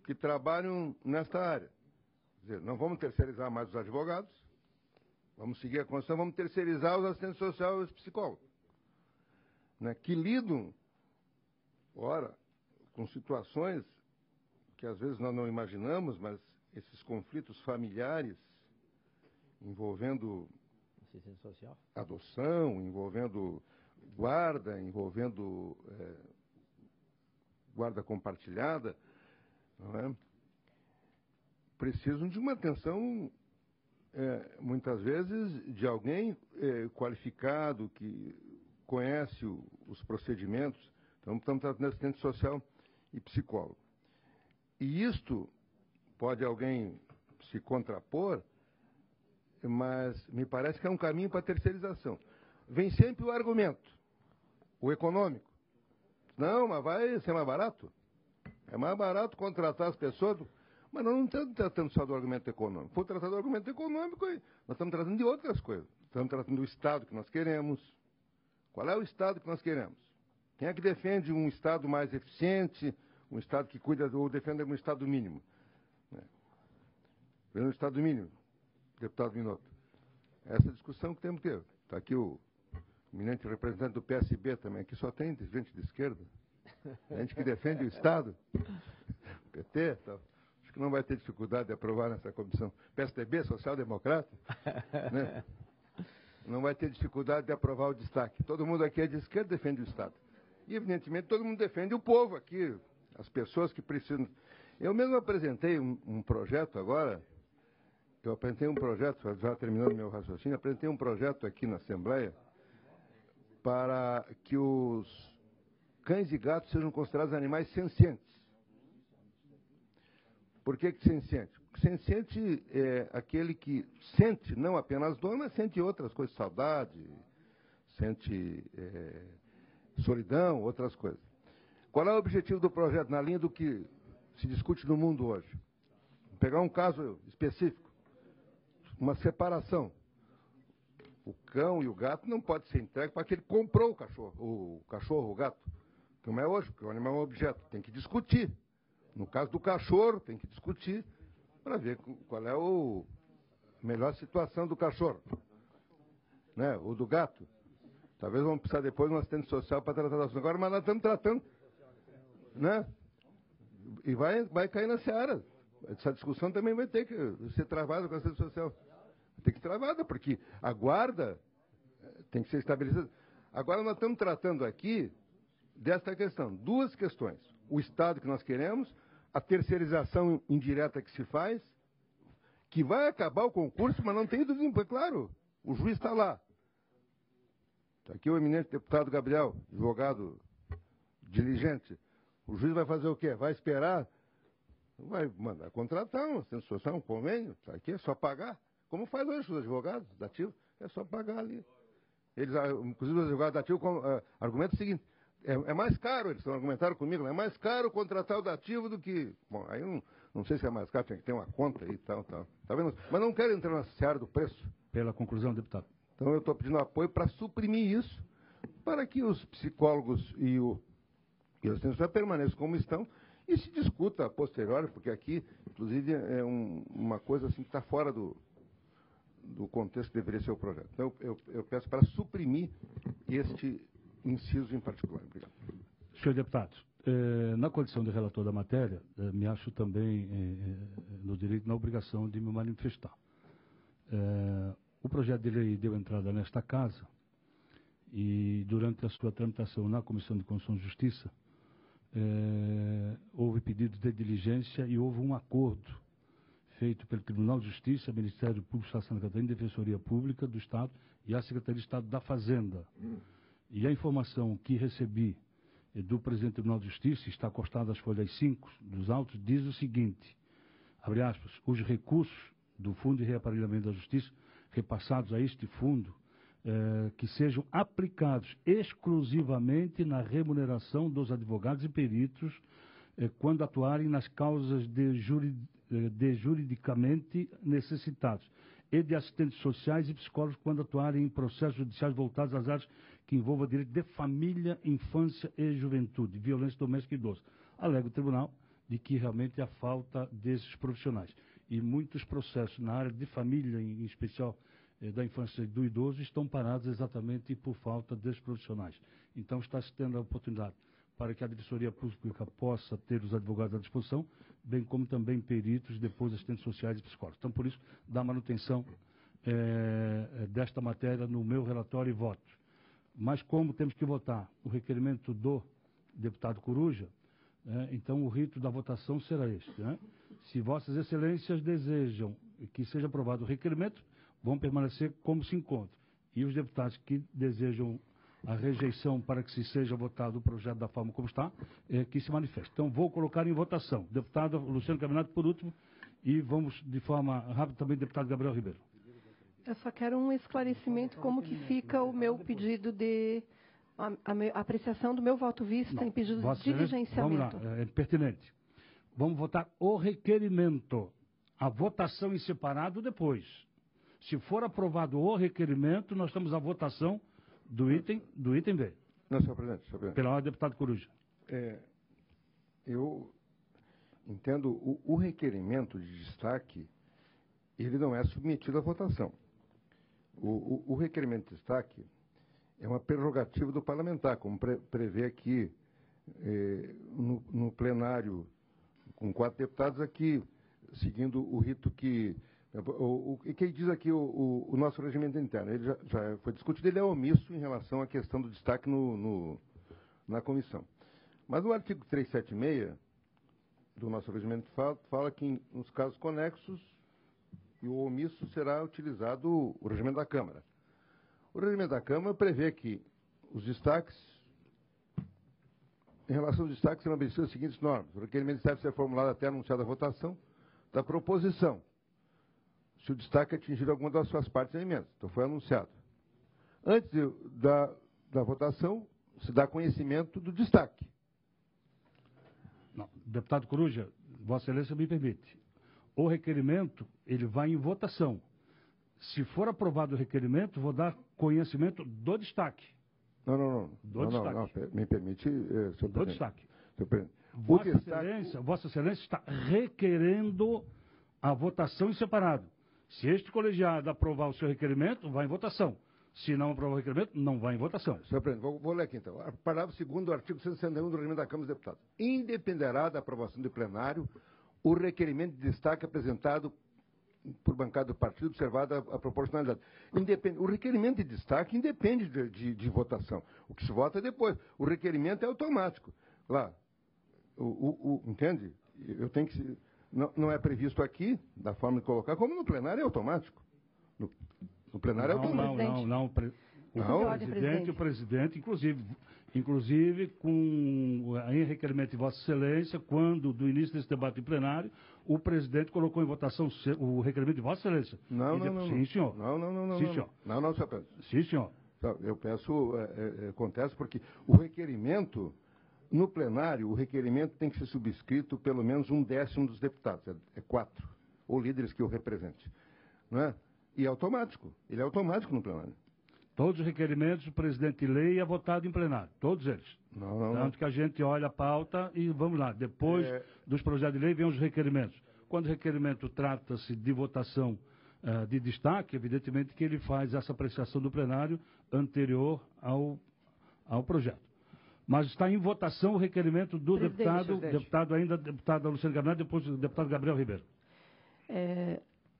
que trabalham nesta área. Quer dizer, não vamos terceirizar mais os advogados, vamos seguir a Constituição, vamos terceirizar os assistentes sociais e os psicólogos, né, que lidam, ora, com situações que às vezes nós não imaginamos, mas esses conflitos familiares envolvendo assistente social, adoção, envolvendo guarda, envolvendo guarda compartilhada, não é? Precisam de uma atenção, muitas vezes, de alguém qualificado, que conhece os procedimentos. Então, estamos tratando de assistente social e psicólogo. E isto pode alguém se contrapor, mas me parece que é um caminho para a terceirização. Vem sempre o argumento, o econômico. Não, mas vai ser mais barato. É mais barato contratar as pessoas. Mas nós não estamos tratando só do argumento econômico. For tratar do argumento econômico, nós estamos tratando de outras coisas. Estamos tratando do Estado que nós queremos. Qual é o Estado que nós queremos? Quem é que defende um Estado mais eficiente, um Estado que cuida ou defende um Estado mínimo? Um Estado mínimo, deputado Minotto. Essa discussão que temos que ter. Está aqui o eminente representante do PSB também. Aqui só tem gente de esquerda. Gente que defende o Estado. PT, tal. Acho que não vai ter dificuldade de aprovar nessa comissão. PSDB, social-democrata, né? Não vai ter dificuldade de aprovar o destaque. Todo mundo aqui é de esquerda, defende o Estado. E, evidentemente, todo mundo defende o povo aqui, as pessoas que precisam. Eu mesmo apresentei um projeto agora, eu apresentei um projeto, já terminando meu raciocínio, apresentei um projeto aqui na Assembleia para que os cães e gatos sejam considerados animais sencientes. Por que senciente? Senciente é aquele que sente, não apenas dor, mas sente outras coisas, saudade, sente solidão, outras coisas. Qual é o objetivo do projeto, na linha do que se discute no mundo hoje? Vou pegar um caso específico, uma separação. O cão e o gato não pode ser entregue para aquele que comprou o cachorro, o gato. Como é hoje, porque o animal é um objeto. Tem que discutir. No caso do cachorro, tem que discutir para ver qual é a melhor situação do cachorro. Né? Ou do gato. Talvez vamos precisar depois de um assistente social para tratar das coisas. Agora, mas nós estamos tratando. Né? E vai cair na seara. Essa discussão também vai ter que ser travada com a assistente social. Tem que ser travada, porque a guarda tem que ser estabelecida. Agora nós estamos tratando aqui desta questão. Duas questões. O Estado que nós queremos, a terceirização indireta que se faz, que vai acabar o concurso, mas não tem dúvida. Claro, o juiz está lá. Está aqui o eminente deputado Gabriel, advogado diligente. O juiz vai fazer o quê? Vai esperar? Vai mandar contratar uma associação, um convênio. Está aqui, é só pagar. Como faz hoje os advogados da ativa, é só pagar ali. Eles, inclusive os advogados da ativa, argumentam o seguinte, é mais caro, eles argumentaram comigo, é mais caro contratar o da ativa do que... Bom, aí eu não sei se é mais caro, tem que ter uma conta aí e tal. Tá vendo? Mas não quero entrar na seara do preço. Pela conclusão, deputado. Então eu estou pedindo apoio para suprimir isso, para que os psicólogos e os assistentes permaneçam como estão, e se discuta a posteriori, porque aqui, inclusive, é uma coisa assim que está fora do contexto que deveria ser o projeto. Então, eu peço para suprimir este inciso em particular. Obrigado. Senhor deputado, na condição de relator da matéria, me acho também no direito e na obrigação de me manifestar. O projeto de lei deu entrada nesta casa e, durante a sua tramitação na Comissão de Constituição e Justiça, houve pedido de diligência e houve um acordo feito pelo Tribunal de Justiça, Ministério Público do Estado de Santa Catarina, Defensoria Pública do Estado e a Secretaria de Estado da Fazenda. E a informação que recebi do presidente do Tribunal de Justiça, está acostada às folhas 5 dos autos, diz o seguinte, abre aspas, os recursos do Fundo de Reaparelhamento da Justiça repassados a este fundo, que sejam aplicados exclusivamente na remuneração dos advogados e peritos quando atuarem nas causas de juridicamente necessitados e de assistentes sociais e psicólogos quando atuarem em processos judiciais voltados às áreas que envolvam direito de família, infância e juventude, violência doméstica e idoso. Alega o tribunal de que realmente há falta desses profissionais. E muitos processos na área de família, em especial da infância e do idoso, estão parados exatamente por falta desses profissionais. Então está se tendo a oportunidade para que a Defensoria Pública possa ter os advogados à disposição, bem como também peritos, depois assistentes sociais e psicólogos. Então, por isso, dá manutenção desta matéria no meu relatório e voto. Mas como temos que votar o requerimento do deputado Coruja, então o rito da votação será este. Se Vossas Excelências desejam que seja aprovado o requerimento, vão permanecer como se encontra. E os deputados que desejam a rejeição para que se seja votado o projeto da forma como está, que se manifeste. Então, vou colocar em votação. Deputado Luciano Caminati, por último, e vamos de forma rápida também, deputado Gabriel Ribeiro. Eu só quero um esclarecimento como que fica o meu pedido de... a apreciação do meu voto vista em pedido de diligenciamento. Vamos lá, é pertinente. Vamos votar o requerimento. A votação em separado depois. Se for aprovado o requerimento, nós estamos à votação do item B. Não, senhor presidente. Pela ordem, deputado Coruja. Eu entendo o requerimento de destaque, ele não é submetido à votação. O requerimento de destaque é uma prerrogativa do parlamentar, como prevê aqui no plenário, com 4 deputados aqui, seguindo o rito que... O que diz aqui o nosso regimento interno? Ele já foi discutido, ele é omisso em relação à questão do destaque na comissão. Mas o artigo 376 do nosso regimento fala que nos casos conexos e o omisso será utilizado o regimento da Câmara. O regimento da Câmara prevê que os destaques, em relação aos destaques, serão obedecidas as seguintes normas. O requerimento deve ser formulado até anunciada a votação da proposição, se o destaque atingir alguma das suas partes em emenda. Então, foi anunciado. Antes da votação, se dá conhecimento do destaque. Não, deputado Coruja, Vossa Excelência me permite. O requerimento, ele vai em votação. Se for aprovado o requerimento, vou dar conhecimento do destaque. Não. Me permite, senhor presidente. Do destaque. Senhor presidente. Vossa Excelência está requerendo a votação em separado. Se este colegiado aprovar o seu requerimento, vai em votação. Se não aprovar o requerimento, não vai em votação. Senhor presidente, vou ler aqui então. Parágrafo 2º do artigo 161 do Regimento da Câmara dos Deputados. Independerá da aprovação do plenário o requerimento de destaque apresentado por bancada do partido, observada a proporcionalidade. O requerimento de destaque independe de votação. O que se vota é depois. O requerimento é automático. Lá, entende? Eu tenho que... Não é previsto aqui, da forma de colocar, como no plenário é automático. No plenário é automático. Não. O presidente, inclusive em requerimento de Vossa Excelência, quando do início desse debate em plenário, o presidente colocou em votação o requerimento de Vossa Excelência. Não. Sim, senhor. Não. Sim, senhor. Não, senhor presidente. Sim, senhor. Eu peço, acontece porque o requerimento, no plenário, o requerimento tem que ser subscrito pelo menos 1/10 dos deputados, é 4, ou líderes que o represente. Não é? E é automático, ele é automático no plenário. Todos os requerimentos, o presidente lê e é votado em plenário, todos eles. Tanto que a gente olha a pauta e vamos lá, depois dos projetos de lei vem os requerimentos. Quando o requerimento trata-se de votação de destaque, evidentemente que ele faz essa apreciação do plenário anterior ao projeto. Mas está em votação o requerimento do deputado Luciano Gabriel, depois do deputado Gabriel Ribeiro.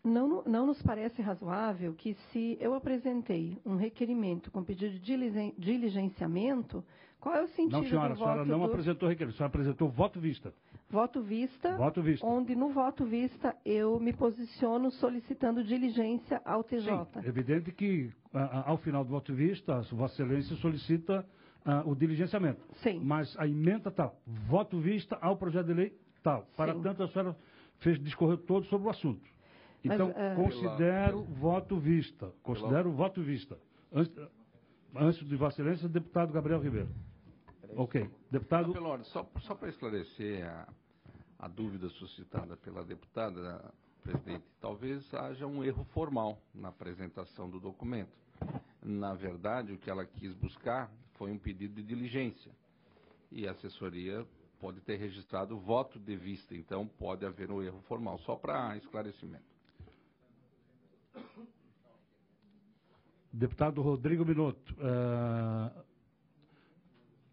Não nos parece razoável que, se eu apresentei um requerimento com pedido de diligenciamento, qual é o sentido não, senhora, do voto? A senhora não apresentou requerimento, a senhora apresentou voto vista. Voto vista, onde no voto vista eu me posiciono solicitando diligência ao TJ. Sim, é evidente que, ao final do voto vista, Vossa Excelência solicita o diligenciamento. Sim. Mas a emenda tal, voto vista ao projeto de lei tal. Para tanto, a senhora discorreu todo sobre o assunto. Então, considero voto vista. Considero voto vista. Antes de Vossa Excelência, deputado Gabriel Ribeiro. Ok. Deputado... Só para esclarecer a dúvida suscitada pela deputada, presidente, talvez haja um erro formal na apresentação do documento. Na verdade, o que ela quis buscar foi um pedido de diligência. E a assessoria pode ter registrado voto de vista, então pode haver um erro formal. Só para esclarecimento. Deputado Rodrigo Minotto,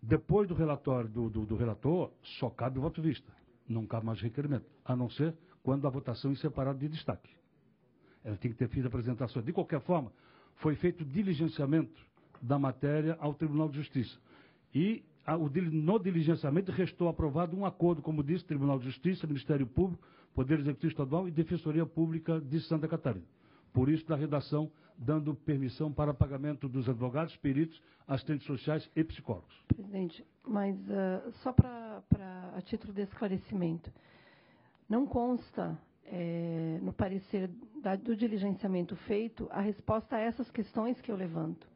depois do relatório do relator, só cabe voto vista. Não cabe mais requerimento, a não ser quando a votação é separada de destaque. Ela tem que ter feito apresentações. De qualquer forma, foi feito diligenciamento da matéria ao Tribunal de Justiça. E no diligenciamento restou aprovado um acordo, como disse, Tribunal de Justiça, Ministério Público, Poder Executivo Estadual e Defensoria Pública de Santa Catarina. Por isso, da redação, dando permissão para pagamento dos advogados, peritos, assistentes sociais e psicólogos. Presidente, mas só a título de esclarecimento, não consta no parecer do diligenciamento feito a resposta a essas questões que eu levanto.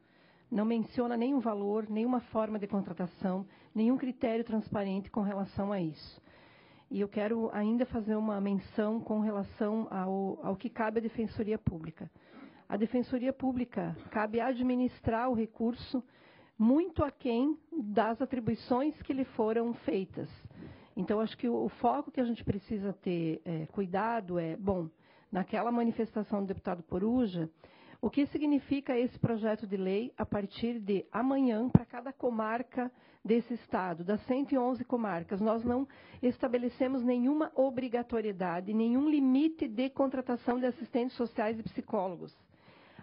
Não menciona nenhum valor, nenhuma forma de contratação, nenhum critério transparente com relação a isso. E eu quero ainda fazer uma menção com relação ao que cabe à Defensoria Pública. A Defensoria Pública cabe administrar o recurso muito aquém das atribuições que lhe foram feitas. Então, acho que o foco que a gente precisa ter cuidado naquela manifestação do deputado Coruja, o que significa esse projeto de lei a partir de amanhã para cada comarca desse estado, das 111 comarcas. Nós não estabelecemos nenhuma obrigatoriedade, nenhum limite de contratação de assistentes sociais e psicólogos.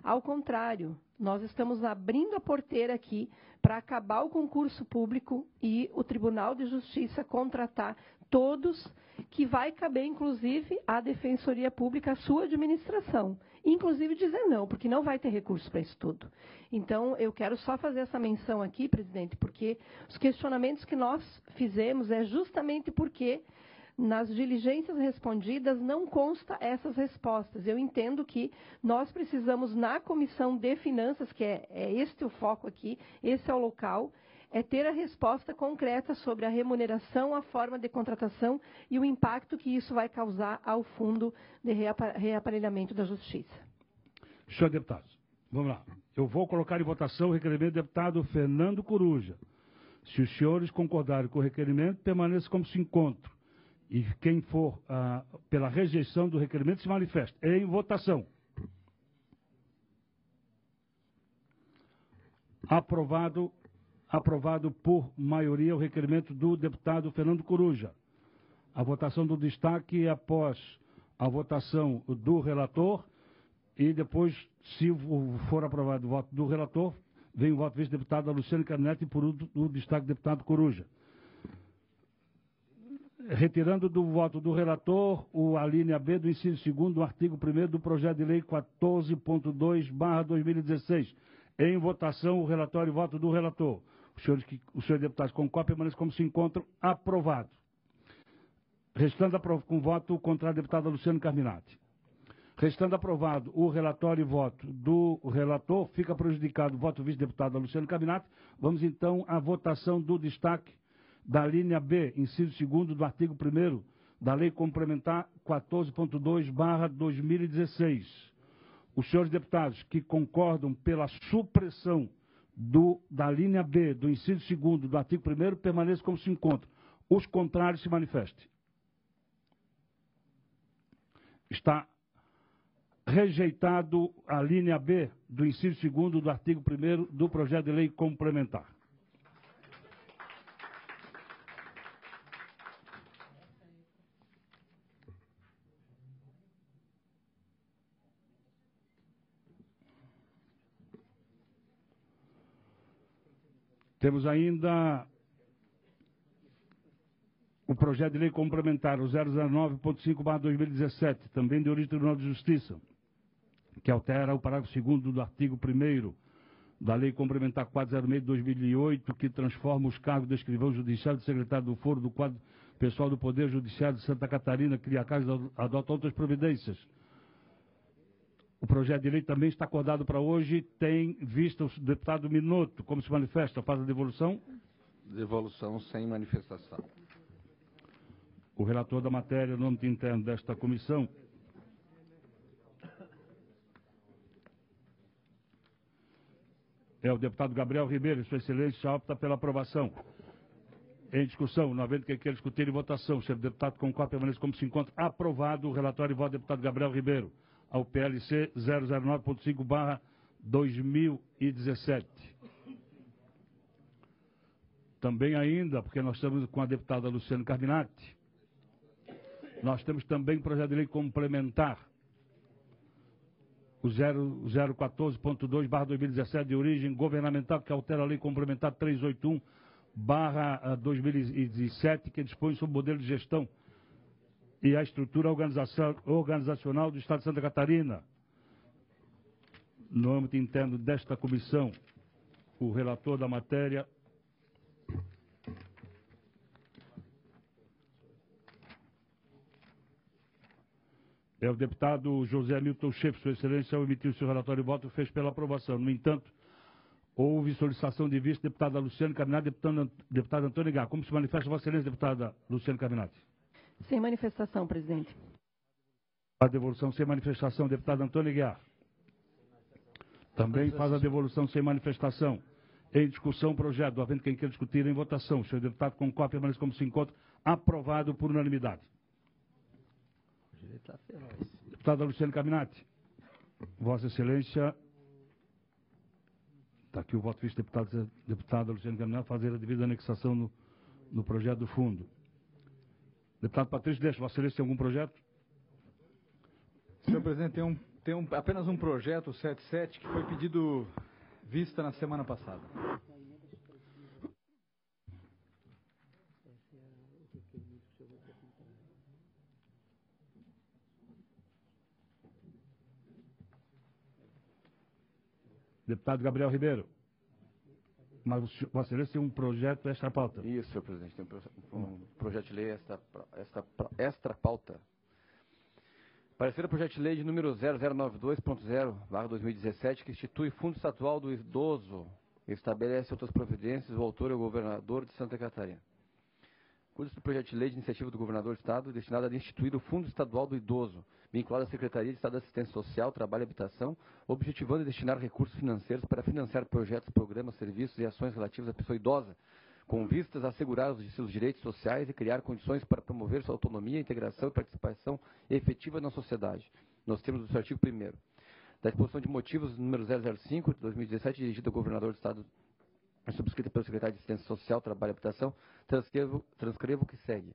Ao contrário, nós estamos abrindo a porteira aqui para acabar o concurso público e o Tribunal de Justiça contratar todos, que vai caber, inclusive, à Defensoria Pública, a sua administração. Inclusive dizer não, porque não vai ter recurso para isso tudo. Então, eu quero só fazer essa menção aqui, presidente, porque os questionamentos que nós fizemos é justamente porque nas diligências respondidas não consta essas respostas. Eu entendo que nós precisamos, na Comissão de Finanças, que é este o foco aqui, esse é o local, ter a resposta concreta sobre a remuneração, a forma de contratação e o impacto que isso vai causar ao Fundo de Reaparelhamento da Justiça. Senhores deputados, vamos lá. Eu vou colocar em votação o requerimento do deputado Fernando Coruja. Se os senhores concordarem com o requerimento, permaneça como se encontra. E quem for pela rejeição do requerimento se manifesta. Em votação. Aprovado por maioria o requerimento do deputado Fernando Coruja. A votação do destaque após a votação do relator e depois, se for aprovado o voto do relator, vem o voto do vice-deputado Luciano Carnetti e por o destaque do deputado Coruja. Retirando do voto do relator a linha B do inciso 2º do artigo 1º do projeto de lei 14.2/2016. Em votação, o relatório e voto do relator. Os senhores deputados com cópia permanecem como se encontram. Aprovado. Restando com voto contrário do deputado Luciano Carminati. Restando aprovado o relatório e voto do relator, fica prejudicado o voto do vice-deputado Luciano Carminati. Vamos então à votação do destaque da linha B, inciso 2º do artigo 1º da Lei Complementar 14.2/2016. Os senhores deputados que concordam pela supressão da linha B do inciso 2º do artigo 1º permaneçam como se encontram. Os contrários se manifestem. Está rejeitado a linha B do inciso 2º do artigo 1º do projeto de lei complementar. Temos ainda o projeto de lei complementar, o 009.5/2017, também de origem do Tribunal de Justiça, que altera o parágrafo 2º do artigo 1º da Lei Complementar 406 de 2008, que transforma os cargos de escrivão judiciário e de secretário do foro do quadro pessoal do Poder Judiciário de Santa Catarina, cria casos e adota outras providências. O projeto de lei também está acordado para hoje, tem vista o deputado Minotto. Como se manifesta? Faz a devolução? Devolução sem manifestação. O relator da matéria, no âmbito interno desta comissão, é o deputado Gabriel Ribeiro. Sua Excelência opta pela aprovação. Em discussão, não havendo quem queira discutir em votação, o senhor deputado com qual permanece como se encontra. Aprovado o relatório e voto do deputado Gabriel Ribeiro ao PLC 009.5/2017. Também ainda, porque nós estamos com a deputada Luciano Carminati, nós temos também um projeto de lei complementar, o 014.2/2017, de origem governamental, que altera a lei complementar 381/2007, que dispõe sobre o modelo de gestão e a estrutura organizacional do Estado de Santa Catarina. No âmbito interno desta comissão, o relator da matéria é o deputado José Milton Schaefer. Sua Excelência, ao emitir o seu relatório de voto, fez pela aprovação. No entanto, houve solicitação de vista, deputada Luciano Carminati, deputada Antônio Gá. Como se manifesta, Vossa Excelência, deputada Luciano Carminati? Sem manifestação, presidente. A devolução sem manifestação, deputado Antônio Guiar. Também faz a devolução sem manifestação. Em discussão, projeto, havendo quem queira discutir em votação. O senhor deputado com cópia, permanece como se encontra. Aprovado por unanimidade. Deputada Luciano Carminati. Vossa Excelência, está aqui o voto vice-deputado, deputada Luciano Carminati, fazer a devida anexação no projeto do fundo. Deputado Patrício Deixa, Vossa Excelência, tem algum projeto? Senhor presidente, tem apenas um projeto, o 77, que foi pedido vista na semana passada. Deputado Gabriel Ribeiro. Mas Vossa Excelência tem um projeto extra pauta. Isso, senhor presidente. Tem um projeto de lei extra pauta. Parecer o projeto de lei de número 0092.0/2017, que institui Fundo Estatual do Idoso e estabelece outras providências. O autor é o governador de Santa Catarina. Cuida-se do projeto de lei de iniciativa do governador do Estado destinado a instituir o Fundo Estadual do Idoso, vinculado à Secretaria de Estado de Assistência Social, Trabalho e Habitação, objetivando destinar recursos financeiros para financiar projetos, programas, serviços e ações relativos à pessoa idosa, com vistas a assegurar os seus direitos sociais e criar condições para promover sua autonomia, integração e participação efetiva na sociedade, nos termos do seu artigo 1º. Da exposição de motivos número 005, de 2017, dirigida ao governador do Estado, subscrita pelo secretário de Assistência Social, Trabalho e Habitação, transcrevo o que segue.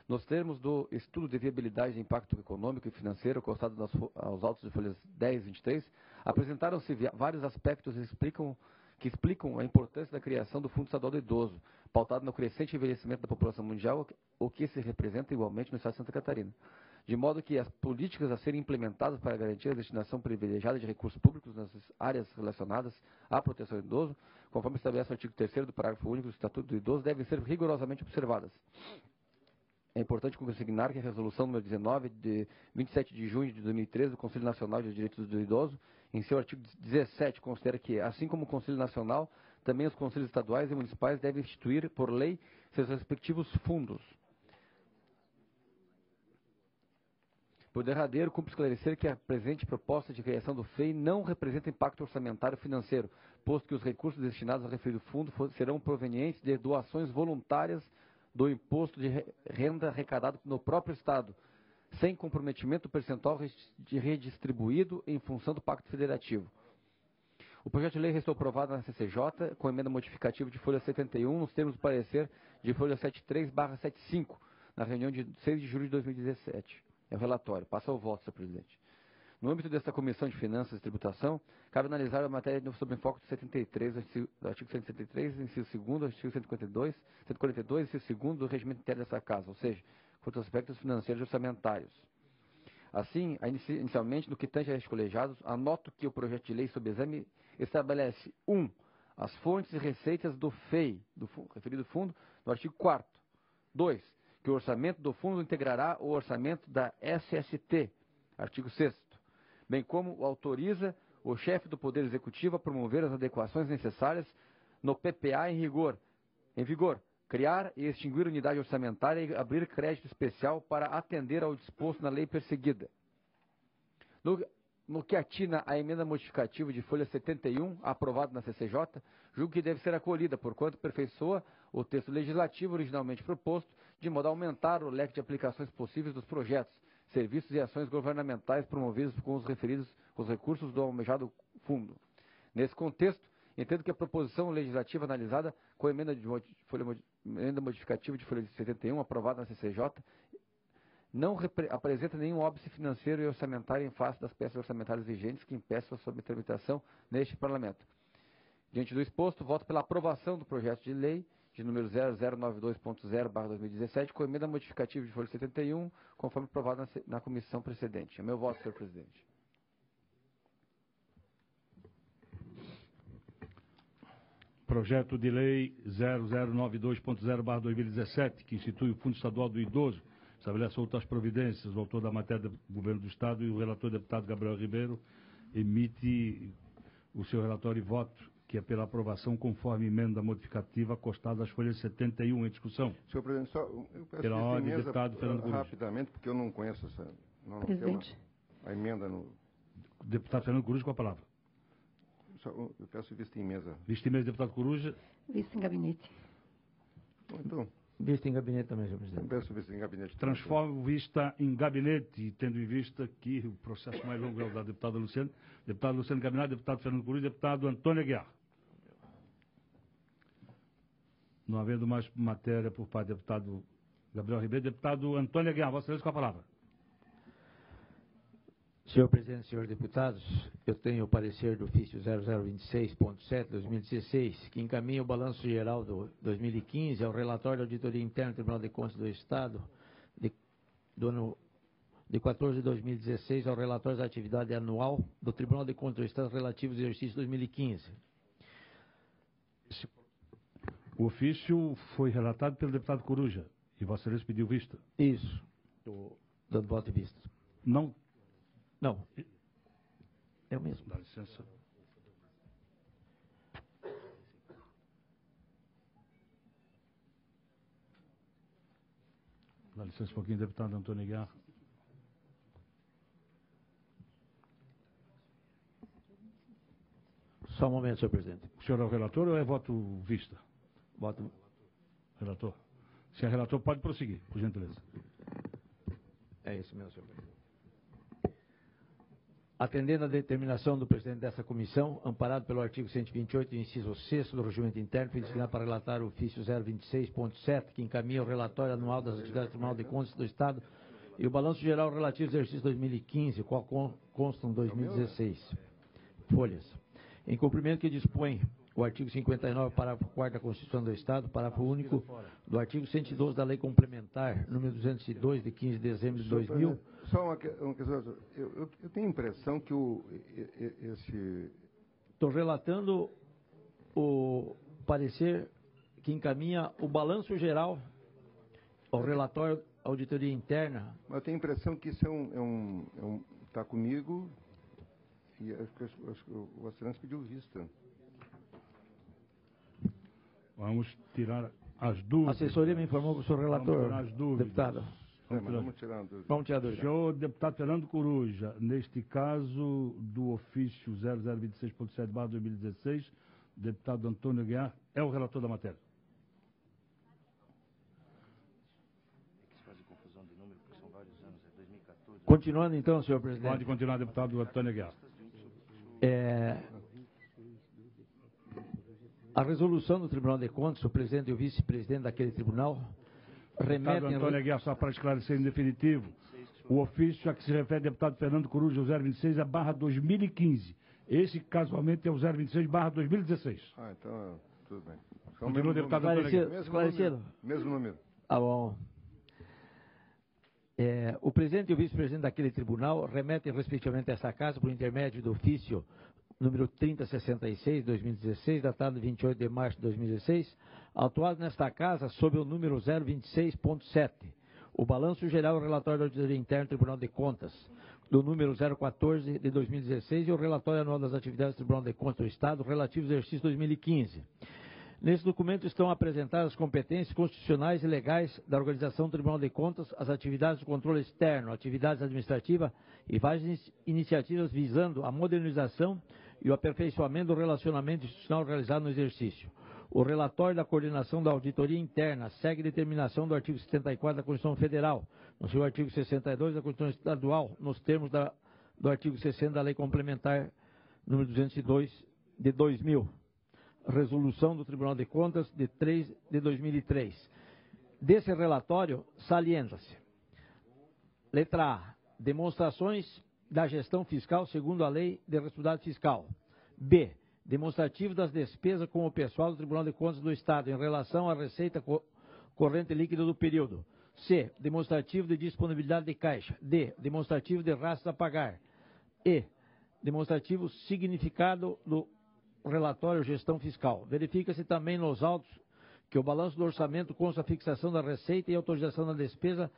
Nos termos do estudo de viabilidade de impacto econômico e financeiro, constado aos autos de folhas 10 e 23, apresentaram-se vários aspectos que explicam a importância da criação do Fundo Estadual do Idoso, pautado no crescente envelhecimento da população mundial, o que se representa igualmente no Estado de Santa Catarina. De modo que as políticas a serem implementadas para garantir a destinação privilegiada de recursos públicos nas áreas relacionadas à proteção do idoso, conforme estabelece o artigo 3º do parágrafo único do Estatuto do Idoso, devem ser rigorosamente observadas. É importante consignar que a resolução número 19, de 27 de junho de 2013, do Conselho Nacional de Direitos do Idoso, em seu artigo 17, considera que, assim como o Conselho Nacional, também os conselhos estaduais e municipais devem instituir, por lei, seus respectivos fundos. Por derradeiro, cumpre esclarecer que a presente proposta de criação do FEI não representa impacto orçamentário financeiro, posto que os recursos destinados ao referido fundo serão provenientes de doações voluntárias do imposto de renda arrecadado no próprio Estado, sem comprometimento percentual redistribuído em função do Pacto Federativo. O projeto de lei restou aprovado na CCJ, com emenda modificativa de folha 71, nos termos do parecer de folha 73/75, na reunião de 6 de julho de 2017. É o relatório. Passa ao voto, senhor presidente. No âmbito desta Comissão de Finanças e Tributação, cabe analisar a matéria sob enfoque do 73, do artigo 173, inciso 2º, artigo 142, inciso 2º do regimento interno dessa Casa, ou seja, quanto aos aspectos financeiros e orçamentários. Assim, inicialmente, no que tange a estes colegiados, anoto que o projeto de lei sob exame estabelece 1. As fontes e receitas do FEI, do referido fundo, no artigo 4º. 2. Que o orçamento do fundo integrará o orçamento da SST, artigo 6º. Bem como autoriza o chefe do Poder Executivo a promover as adequações necessárias no PPA em vigor, criar e extinguir unidade orçamentária e abrir crédito especial para atender ao disposto na lei perseguida. No que atina a emenda modificativa de folha 71, aprovada na CCJ, julgo que deve ser acolhida, porquanto aperfeiçoa o texto legislativo originalmente proposto, de modo a aumentar o leque de aplicações possíveis dos projetos, serviços e ações governamentais promovidos com os recursos do almejado fundo. Nesse contexto, entendo que a proposição legislativa analisada com a emenda modificativa de folha 71, aprovada na CCJ, não apresenta nenhum óbice financeiro e orçamentário em face das peças orçamentárias vigentes que impeçam a sua tramitação neste Parlamento. Diante do exposto, voto pela aprovação do projeto de lei de número 0092.0/2017, com emenda modificativa de folha 71, conforme aprovado na comissão precedente. É meu voto, senhor presidente. Projeto de lei 0092.0/2017, que institui o Fundo Estadual do Idoso, estabelece outras providências. O autor da matéria do Governo do Estado e o relator deputado Gabriel Ribeiro emite o seu relatório e voto, que é pela aprovação conforme emenda modificativa acostada às folhas 71 em discussão. Senhor presidente, só eu peço Pela ordem, deputado Fernando Coruja. rapidamente, porque eu não conheço essa... Não Presidente. a emenda no... Deputado Fernando Coruja, com a palavra. Só, eu peço vista em mesa. Vista em mesa, deputado Coruja. Vista em gabinete. Então, Vista em gabinete também, senhor eu presidente. peço vista em gabinete. Transformo vista em gabinete, tendo em vista que o processo mais longo é o da deputada Luciana. Deputado Luciano Gabinete, deputado Fernando Coruja, deputado Antônio Aguiar. Não havendo mais matéria por parte do deputado Gabriel Ribeiro, deputado Antônio Aguiar, Vossa Excelência, com a palavra. Senhor presidente, senhores deputados, eu tenho o parecer do ofício 0026.7/2016, que encaminha o balanço geral do 2015 ao relatório da Auditoria Interna do Tribunal de Contas do Estado, do ano de 14 de 2016, ao relatório da atividade anual do Tribunal de Contas do Estado relativos ao exercício 2015. O ofício foi relatado pelo deputado Coruja e Vossa Excelência pediu vista. Isso. Estou dando voto de vista. Não. Não. É o mesmo. Dá licença. Dá licença um pouquinho, deputado Antônio Aguiar. Só um momento, senhor presidente. O senhor é o relator ou é voto vista? Voto. Relator. Se é relator, pode prosseguir, por gentileza. É isso mesmo, senhor presidente. Atendendo à determinação do presidente dessa comissão, amparado pelo artigo 128, inciso 6 do Regimento Interno, fui designado para relatar o ofício 026.7, que encaminha o relatório anual das atividades do Tribunal de Contas do Estado e o balanço geral relativo ao exercício 2015, o qual constam 2016 folhas. Em cumprimento que dispõe o artigo 59, parágrafo 4º da Constituição do Estado, parágrafo único do artigo 112 da Lei Complementar, número 202, de 15 de dezembro de 2000. Só uma questão. Eu tenho a impressão que esse... Estou relatando o parecer que encaminha o balanço geral ao relatório auditoria interna. Eu tenho a impressão que isso está comigo e acho que o Vossa Excelência pediu vista. Vamos tirar as dúvidas. A assessoria me informou que o senhor relator, Vamos tirar as dúvidas. deputado. Vamos tirar a dúvida. Vamos tirar a dúvida. Senhor deputado Fernando Coruja, neste caso do ofício 0026.7/2016, deputado Antônio Aguiar é o relator da matéria. Continuando então, senhor presidente. Pode continuar, deputado Antônio Aguiar. A resolução do Tribunal de Contas, o presidente e o vice-presidente daquele tribunal remetem... Deputado Antônio Aguiar, só para esclarecer em definitivo, o ofício a que se refere deputado Fernando Coruja, o 026, é /2015. Esse, casualmente, é o 026/2016. Então, tudo bem. Continua, deputado Antônio Aguiar. Esclarecido. Mesmo número. Tá bom. O presidente e o vice-presidente daquele tribunal remetem, respectivamente, a essa casa, por intermédio do ofício número 3066/2016, datado de 28 de março de 2016, autuado nesta casa sob o número 026.7, o balanço geral e o relatório da auditoria interna do Tribunal de Contas, do número 014 de 2016 e o relatório anual das atividades do Tribunal de Contas do Estado relativo ao exercício 2015. Nesse documento estão apresentadas as competências constitucionais e legais da organização do Tribunal de Contas, as atividades do controle externo, atividades administrativas e várias iniciativas visando a modernização e o aperfeiçoamento do relacionamento institucional realizado no exercício. O relatório da coordenação da auditoria interna segue a determinação do artigo 74 da Constituição Federal, no seu artigo 62 da Constituição Estadual, nos termos do artigo 60 da Lei Complementar número 202 de 2000. Resolução do Tribunal de Contas de 3 de 2003. Desse relatório, salienta-se. Letra A. Demonstrações da gestão fiscal segundo a Lei de Responsabilidade Fiscal. B. Demonstrativo das despesas com o pessoal do Tribunal de Contas do Estado em relação à receita corrente líquida do período. C. Demonstrativo de disponibilidade de caixa. D. Demonstrativo de rastros a pagar. E. Demonstrativo significado do relatório gestão fiscal. Verifica-se também nos autos que o balanço do orçamento consta a fixação da receita e autorização da despesa,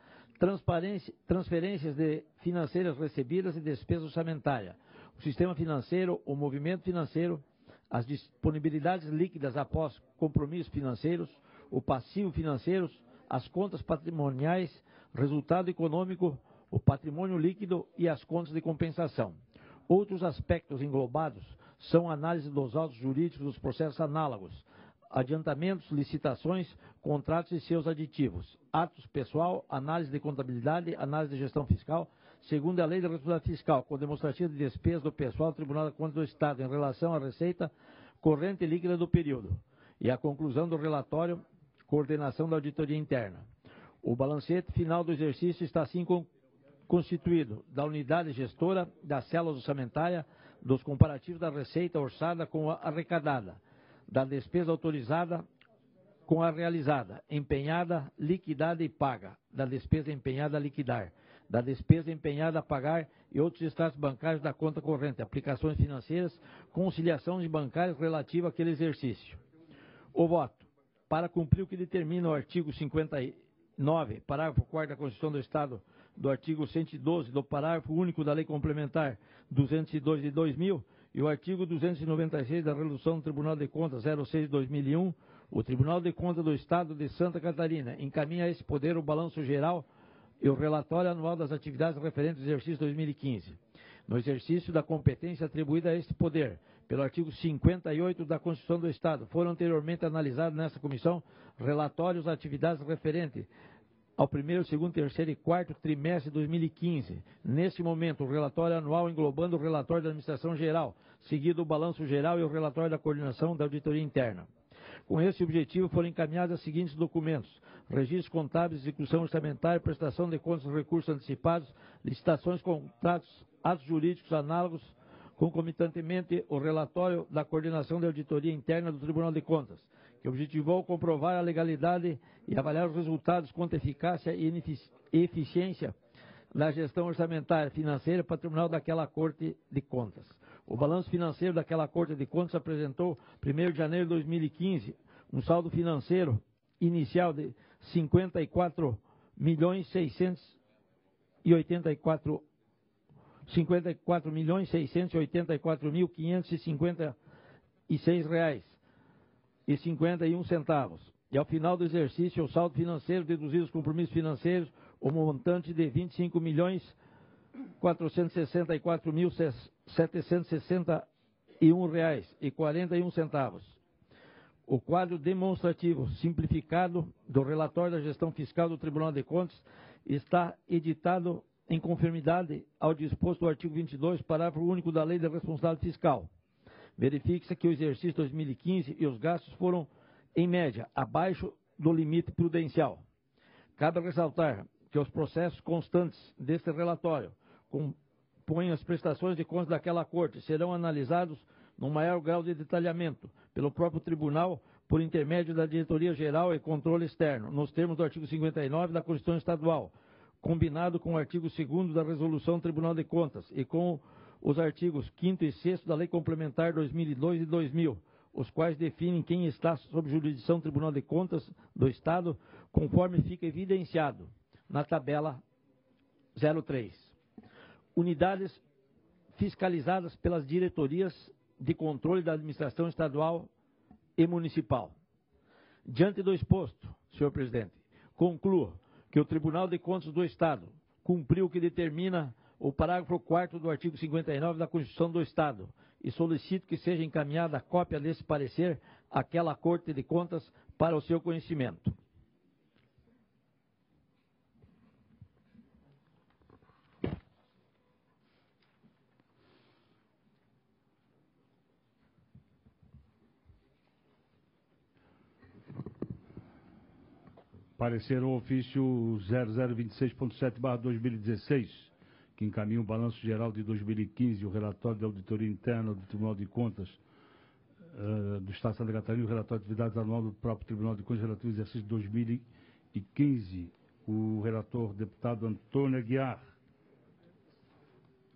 transferências financeiras recebidas e despesa orçamentária, o sistema financeiro, o movimento financeiro, as disponibilidades líquidas após compromissos financeiros, o passivo financeiro, as contas patrimoniais, resultado econômico, o patrimônio líquido e as contas de compensação. Outros aspectos englobados são a análise dos autos jurídicos dos processos análogos, adiantamentos, licitações, contratos e seus aditivos, atos pessoal, análise de contabilidade, análise de gestão fiscal, segundo a Lei de Responsabilidade Fiscal, com demonstrativo de despesa do pessoal do Tribunal de Contas do Estado em relação à receita corrente líquida do período, e a conclusão do relatório, coordenação da auditoria interna. O balancete final do exercício está assim constituído da unidade gestora, da célula orçamentária, dos comparativos da receita orçada com a arrecadada, da despesa autorizada com a realizada, empenhada, liquidada e paga, da despesa empenhada a liquidar, da despesa empenhada a pagar e outros extratos bancários da conta corrente, aplicações financeiras, conciliações bancárias relativa àquele exercício. O voto, para cumprir o que determina o artigo 59, parágrafo 4º da Constituição do Estado, do artigo 112, do parágrafo único da Lei Complementar 202 de 2000 e o artigo 296 da Resolução do Tribunal de Contas 06 de 2001, o Tribunal de Contas do Estado de Santa Catarina encaminha a esse poder o balanço geral e o relatório anual das atividades referentes ao exercício 2015. No exercício da competência atribuída a este poder, pelo artigo 58 da Constituição do Estado, foram anteriormente analisados nesta comissão relatórios das atividades referentes ao primeiro, segundo, terceiro e quarto trimestre de 2015. Neste momento, o relatório anual englobando o relatório da Administração Geral, seguido o balanço geral e o relatório da coordenação da auditoria interna. Com esse objetivo, foram encaminhados os seguintes documentos: registros contábeis, execução orçamentária, prestação de contas dos recursos antecipados, licitações, contratos, atos jurídicos análogos, concomitantemente o relatório da coordenação da auditoria interna do Tribunal de Contas, que objetivou comprovar a legalidade e avaliar os resultados quanto à eficácia e eficiência da gestão orçamentária, financeira e patrimonial daquela Corte de Contas. O balanço financeiro daquela Corte de Contas apresentou, 1º de janeiro de 2015, um saldo financeiro inicial de 54.684.556,51. E ao final do exercício, o saldo financeiro deduzido os compromissos financeiros, o montante de R$ 25.464.761,41. O quadro demonstrativo simplificado do relatório da gestão fiscal do Tribunal de Contas está editado em conformidade ao disposto do artigo 22, parágrafo único da Lei da Responsabilidade Fiscal. Verifique-se que o exercício 2015 e os gastos foram, em média, abaixo do limite prudencial. Cabe ressaltar que os processos constantes deste relatório compõem as prestações de contas daquela Corte, serão analisados num maior grau de detalhamento pelo próprio Tribunal, por intermédio da Diretoria Geral e Controle Externo, nos termos do artigo 59 da Constituição Estadual, combinado com o artigo 2º da Resolução do Tribunal de Contas e com os artigos 5º e 6º da Lei Complementar 2002 e 2000, os quais definem quem está sob jurisdição do Tribunal de Contas do Estado, conforme fica evidenciado na tabela 03. Unidades fiscalizadas pelas diretorias de controle da administração estadual e municipal. Diante do exposto, senhor presidente, concluo que o Tribunal de Contas do Estado cumpriu o que determina o parágrafo 4º do artigo 59 da Constituição do Estado e solicito que seja encaminhada a cópia desse parecer àquela Corte de Contas para o seu conhecimento. Parecer o ofício 0026.7/2016, que encaminha o balanço geral de 2015 e o relatório da auditoria interna do Tribunal de Contas do Estado de Santa Catarina e o relatório de atividades anual do próprio Tribunal de Contas relativo ao exercício de 2015. O relator, deputado Antônio Aguiar,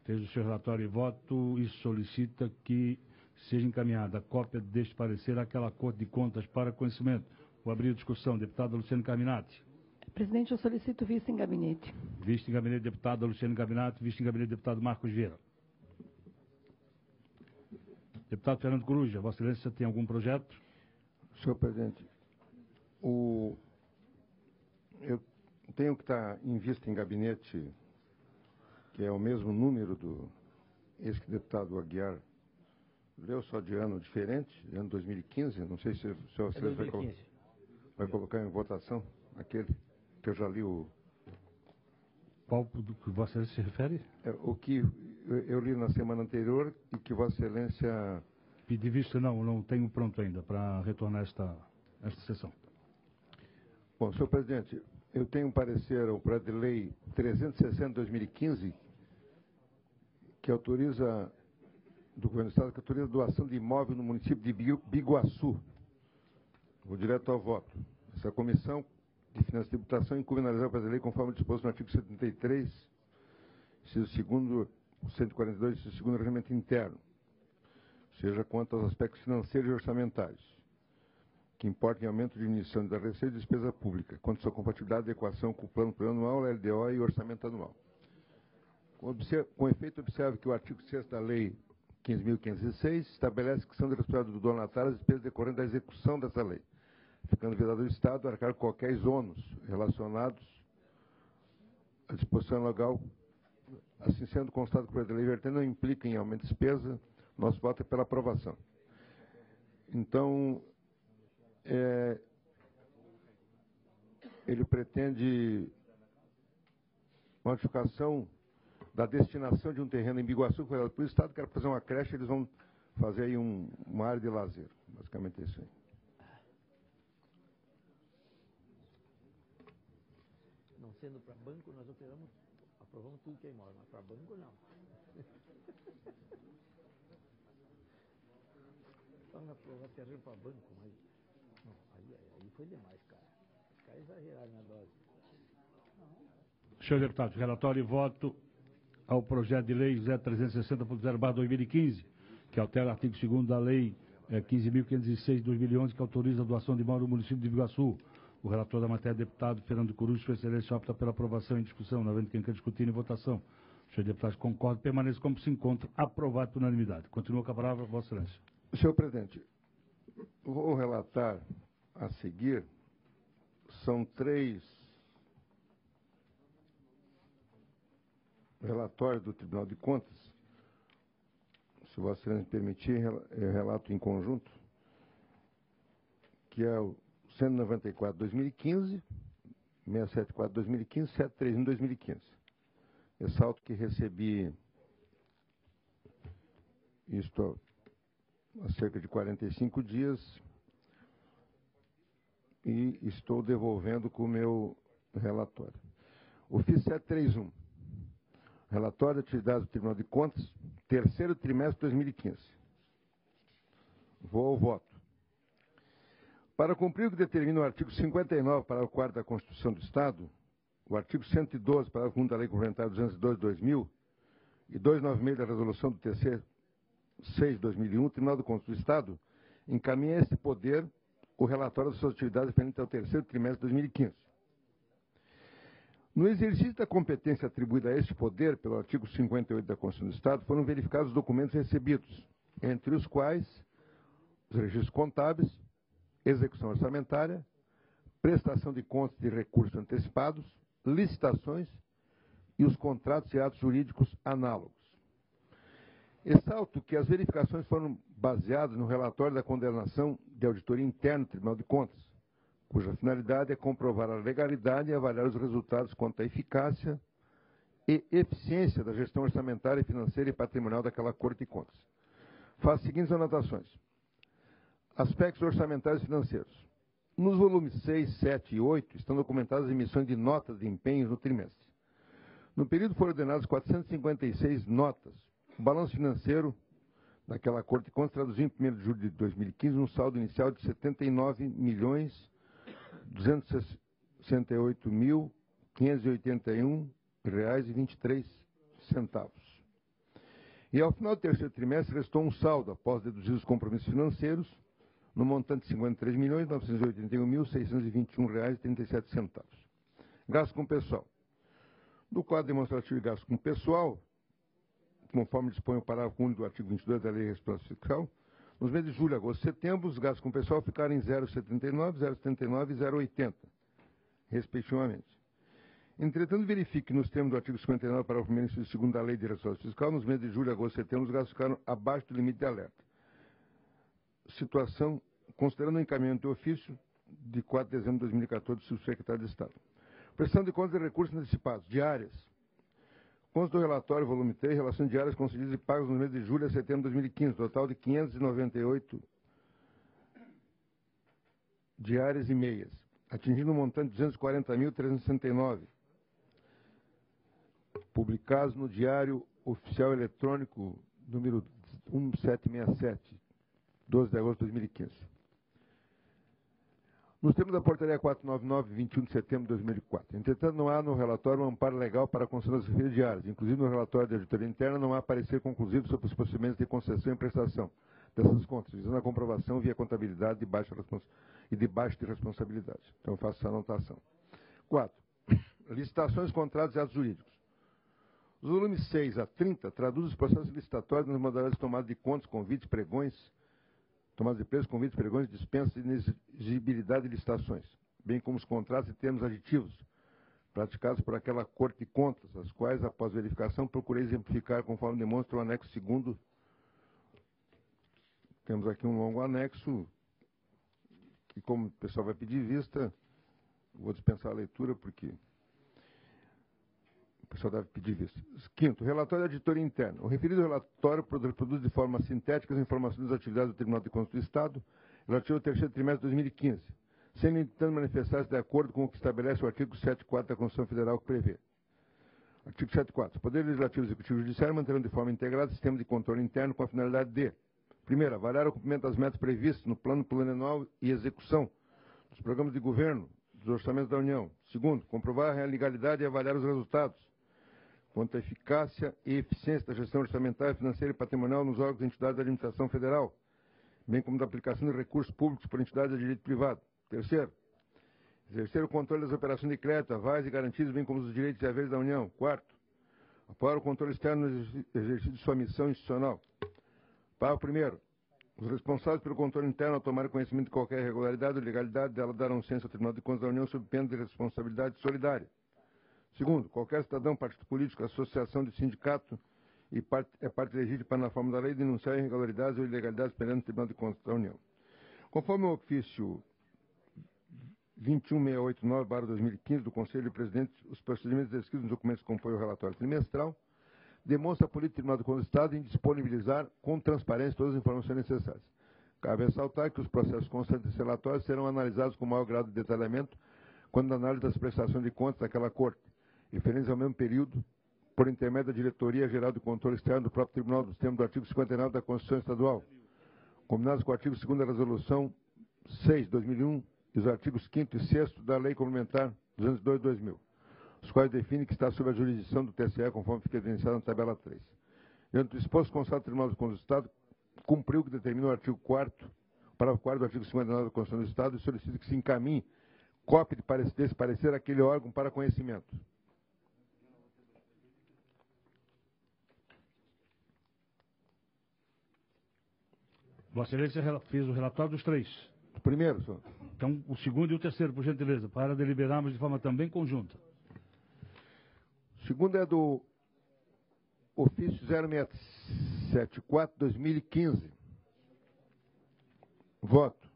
fez o seu relatório e voto e solicita que seja encaminhada a cópia deste parecer àquela Corte de Contas para conhecimento. Vou abrir a discussão. Deputado Luciano Carminati. Presidente, eu solicito vista em gabinete. Vista em gabinete, deputado Luciano Carminati. Vista em gabinete, deputado Marcos Vieira. Deputado Fernando Coruja, Vossa Excelência tem algum projeto? Senhor presidente, eu tenho que estar em vista em gabinete, que é o mesmo número do ex-deputado Aguiar. Leu só de ano diferente, de ano 2015, não sei se o senhor vai colocar em votação aquele que eu já li o... Qual do que Vossa Excelência se refere? O que eu li na semana anterior e que Vossa Excelência... Pedir vista não tenho pronto ainda para retornar esta sessão. Bom, senhor presidente, eu tenho um parecer ao projeto de lei 360/2015, que autoriza, do Governo do Estado, que autoriza a doação de imóvel no município de Biguaçu. Vou direto ao voto. Essa comissão de Finanças e Tributação incumbe analisar o projeto de lei conforme disposto no artigo 73, inciso 2º, 142, inciso 2º do Regimento Interno, ou seja, quanto aos aspectos financeiros e orçamentários, que importam em aumento de diminuição da receita e despesa pública, quanto à sua compatibilidade e adequação com o plano plurianual, LDO e orçamento anual. Com efeito, observe que o artigo 6º da Lei 15.506 estabelece que são de responsabilidade do donatário as despesas decorrentes da execução dessa lei, ficando vedado ao Estado arcar qualquer ônus relacionados a disposição legal, assim sendo constado que o projeto de lei vertendo não implica em aumento de despesa, nosso voto é pela aprovação. Então, ele pretende modificação da destinação de um terreno em Biguaçu, foi dado pelo Estado, quer fazer uma creche, eles vão fazer aí uma área de lazer. Basicamente é isso aí. Não sendo para banco, nós aprovamos tudo que é imóvel, mas para banco não. Vamos aprovar terreno para banco, mas não, aí foi demais, cara. Os caras exageraram na dose. Senhor deputado, relatório e voto ao projeto de lei 0360.0/2015, que altera o artigo 2º da lei 15.506 de 2011, que autoriza a doação de imóvel no município de Biguaçu. O relator da matéria, deputado Fernando Coruja, sua excelência, opta pela aprovação em discussão, não havendo quem quer discutir em votação. Senhor deputado, concordo, permaneça como se encontra, aprovado por unanimidade. Continua com a palavra, Vossa Excelência. Senhor presidente, vou relatar a seguir, são 3 relatórios do Tribunal de Contas. Se Vossa Excelência me permitir, eu relato em conjunto, que é o 194/2015, 674/2015, 731/2015. Ressalto que recebi isto há cerca de 45 dias e estou devolvendo com o meu relatório. Ofício 731, relatório de atividades do Tribunal de Contas, terceiro trimestre de 2015. Vou ao voto. Para cumprir o que determina o artigo 59, parágrafo 4º da Constituição do Estado, o artigo 112, parágrafo 1 da Lei Complementar 202 de 2000 e 296 da Resolução do TC 6 de 2001, o Tribunal de Contas do Estado encaminha a esse poder o relatório das suas atividades referente ao terceiro trimestre de 2015. No exercício da competência atribuída a este poder pelo artigo 58 da Constituição do Estado, foram verificados os documentos recebidos, entre os quais os registros contábeis, execução orçamentária, prestação de contas de recursos antecipados, licitações e os contratos e atos jurídicos análogos. Ressalto que as verificações foram baseadas no relatório da condenação de auditoria interna do Tribunal de Contas, cuja finalidade é comprovar a legalidade e avaliar os resultados quanto à eficácia e eficiência da gestão orçamentária, financeira e patrimonial daquela Corte de Contas. Faço as seguintes anotações. Aspectos orçamentários e financeiros. Nos volumes 6, 7 e 8 estão documentadas as emissões de notas de empenhos no trimestre. No período foram ordenadas 456 notas. O balanço financeiro daquela Corte de Contas traduziu em 1º de julho de 2015 um saldo inicial de R$ 79.268.581,23. E ao final do terceiro trimestre restou um saldo, após deduzir os compromissos financeiros, no montante de R$ 53.981.621,37. Gasto com pessoal. No quadro demonstrativo de gasto com pessoal, conforme dispõe o parágrafo único do artigo 22 da Lei de Responsabilidade Fiscal, nos meses de julho, agosto e setembro, os gastos com pessoal ficaram em 0,79, 0,79 e 0,80, respectivamente. Entretanto, verifique que nos termos do artigo 59, parágrafo 1º, inciso 2º da Lei de Responsabilidade Fiscal, nos meses de julho, agosto e setembro, os gastos ficaram abaixo do limite de alerta. Situação, considerando o encaminhamento do ofício de 4 de dezembro de 2014 do subsecretário de Estado. Prestação de contas de recursos antecipados, diárias. Consta do relatório, volume 3, relações diárias concedidas e pagas nos meses de julho a setembro de 2015, total de 598 diárias e meias, atingindo um montante de 240.369, publicados no Diário Oficial Eletrônico, número 1767, 12 de agosto de 2015. Nos termos da Portaria 499, 21 de setembro de 2004. Entretanto, não há no relatório um amparo legal para a concessão das referidas diárias. Inclusive, no relatório da auditoria interna, não há parecer conclusivo sobre os procedimentos de concessão e prestação dessas contas, visando a comprovação via contabilidade de baixa e de responsabilidade. Então, eu faço essa anotação. 4. Licitações, contratos e atos jurídicos. Os volumes 6 a 30 traduzem os processos licitatórios nas modalidades de tomada de contas, convites, pregões, tomadas de preços, convites, pregões, dispensas e inexigibilidade de licitações, bem como os contratos e termos aditivos, praticados por aquela Corte de Contas, as quais, após verificação, procurei exemplificar conforme demonstra o anexo 2º. Temos aqui um longo anexo, que como o pessoal vai pedir vista, vou dispensar a leitura, porque o pessoal deve pedir vista. Quinto, relatório da auditoria interna. O referido relatório produz de forma sintética as informações das atividades do Tribunal de Contas do Estado relativo ao terceiro trimestre de 2015, sem, no entanto, manifestar-se de acordo com o que estabelece o artigo 7.4 da Constituição Federal, que prevê. Artigo 7.4. O Poder Legislativo, Executivo e Judiciário manterão de forma integrada o sistema de controle interno com a finalidade de: primeiro, avaliar o cumprimento das metas previstas no plano plurianual e execução dos programas de governo, dos orçamentos da União. Segundo, comprovar a legalidade e avaliar os resultados quanto à eficácia e eficiência da gestão orçamentária, financeira e patrimonial nos órgãos e entidades da administração federal, bem como da aplicação de recursos públicos por entidades de direito privado. Terceiro, exercer o controle das operações de crédito, avais e garantias, bem como dos direitos e haveres da União. Quarto, apoiar o controle externo no exercício de sua missão institucional. Parágrafo 1º. Os responsáveis pelo controle interno, ao tomar conhecimento de qualquer irregularidade ou ilegalidade dela, darão ciência ao Tribunal de Contas da União sob pena de responsabilidade solidária. Segundo, qualquer cidadão, partido político, associação de sindicato é parte legítima para, na forma da lei, denunciar irregularidades ou ilegalidades perante o Tribunal de Contas da União. Conforme o ofício 21689/2015 do Conselho de Presidentes, os procedimentos descritos nos documentos que compõem o relatório trimestral demonstra a política do Tribunal de Contas do Estado em disponibilizar com transparência todas as informações necessárias. Cabe ressaltar que os processos constantes desse relatório serão analisados com maior grau de detalhamento quando a análise das prestações de contas daquela Corte, referentes ao mesmo período, por intermédio da Diretoria Geral do Controle Externo do próprio Tribunal, dos termos do artigo 59 da Constituição Estadual, combinados com o artigo 2º da Resolução 6, 2001, e os artigos 5º e 6º da Lei Complementar 202/2000, os quais definem que está sob a jurisdição do TSE, conforme fica evidenciado na tabela 3. Diante do exposto, constata o Tribunal de Contas do Estado cumpriu o que determina o artigo 4º, parágrafo 4º do artigo 59 da Constituição do Estado, e solicita que se encaminhe cópia desse parecer àquele órgão para conhecimento. Vossa Excelência fez o relatório dos três. O primeiro, senhor. Então, o segundo e o terceiro, por gentileza, para deliberarmos de forma também conjunta. O segundo é do ofício 0674/2015. Voto.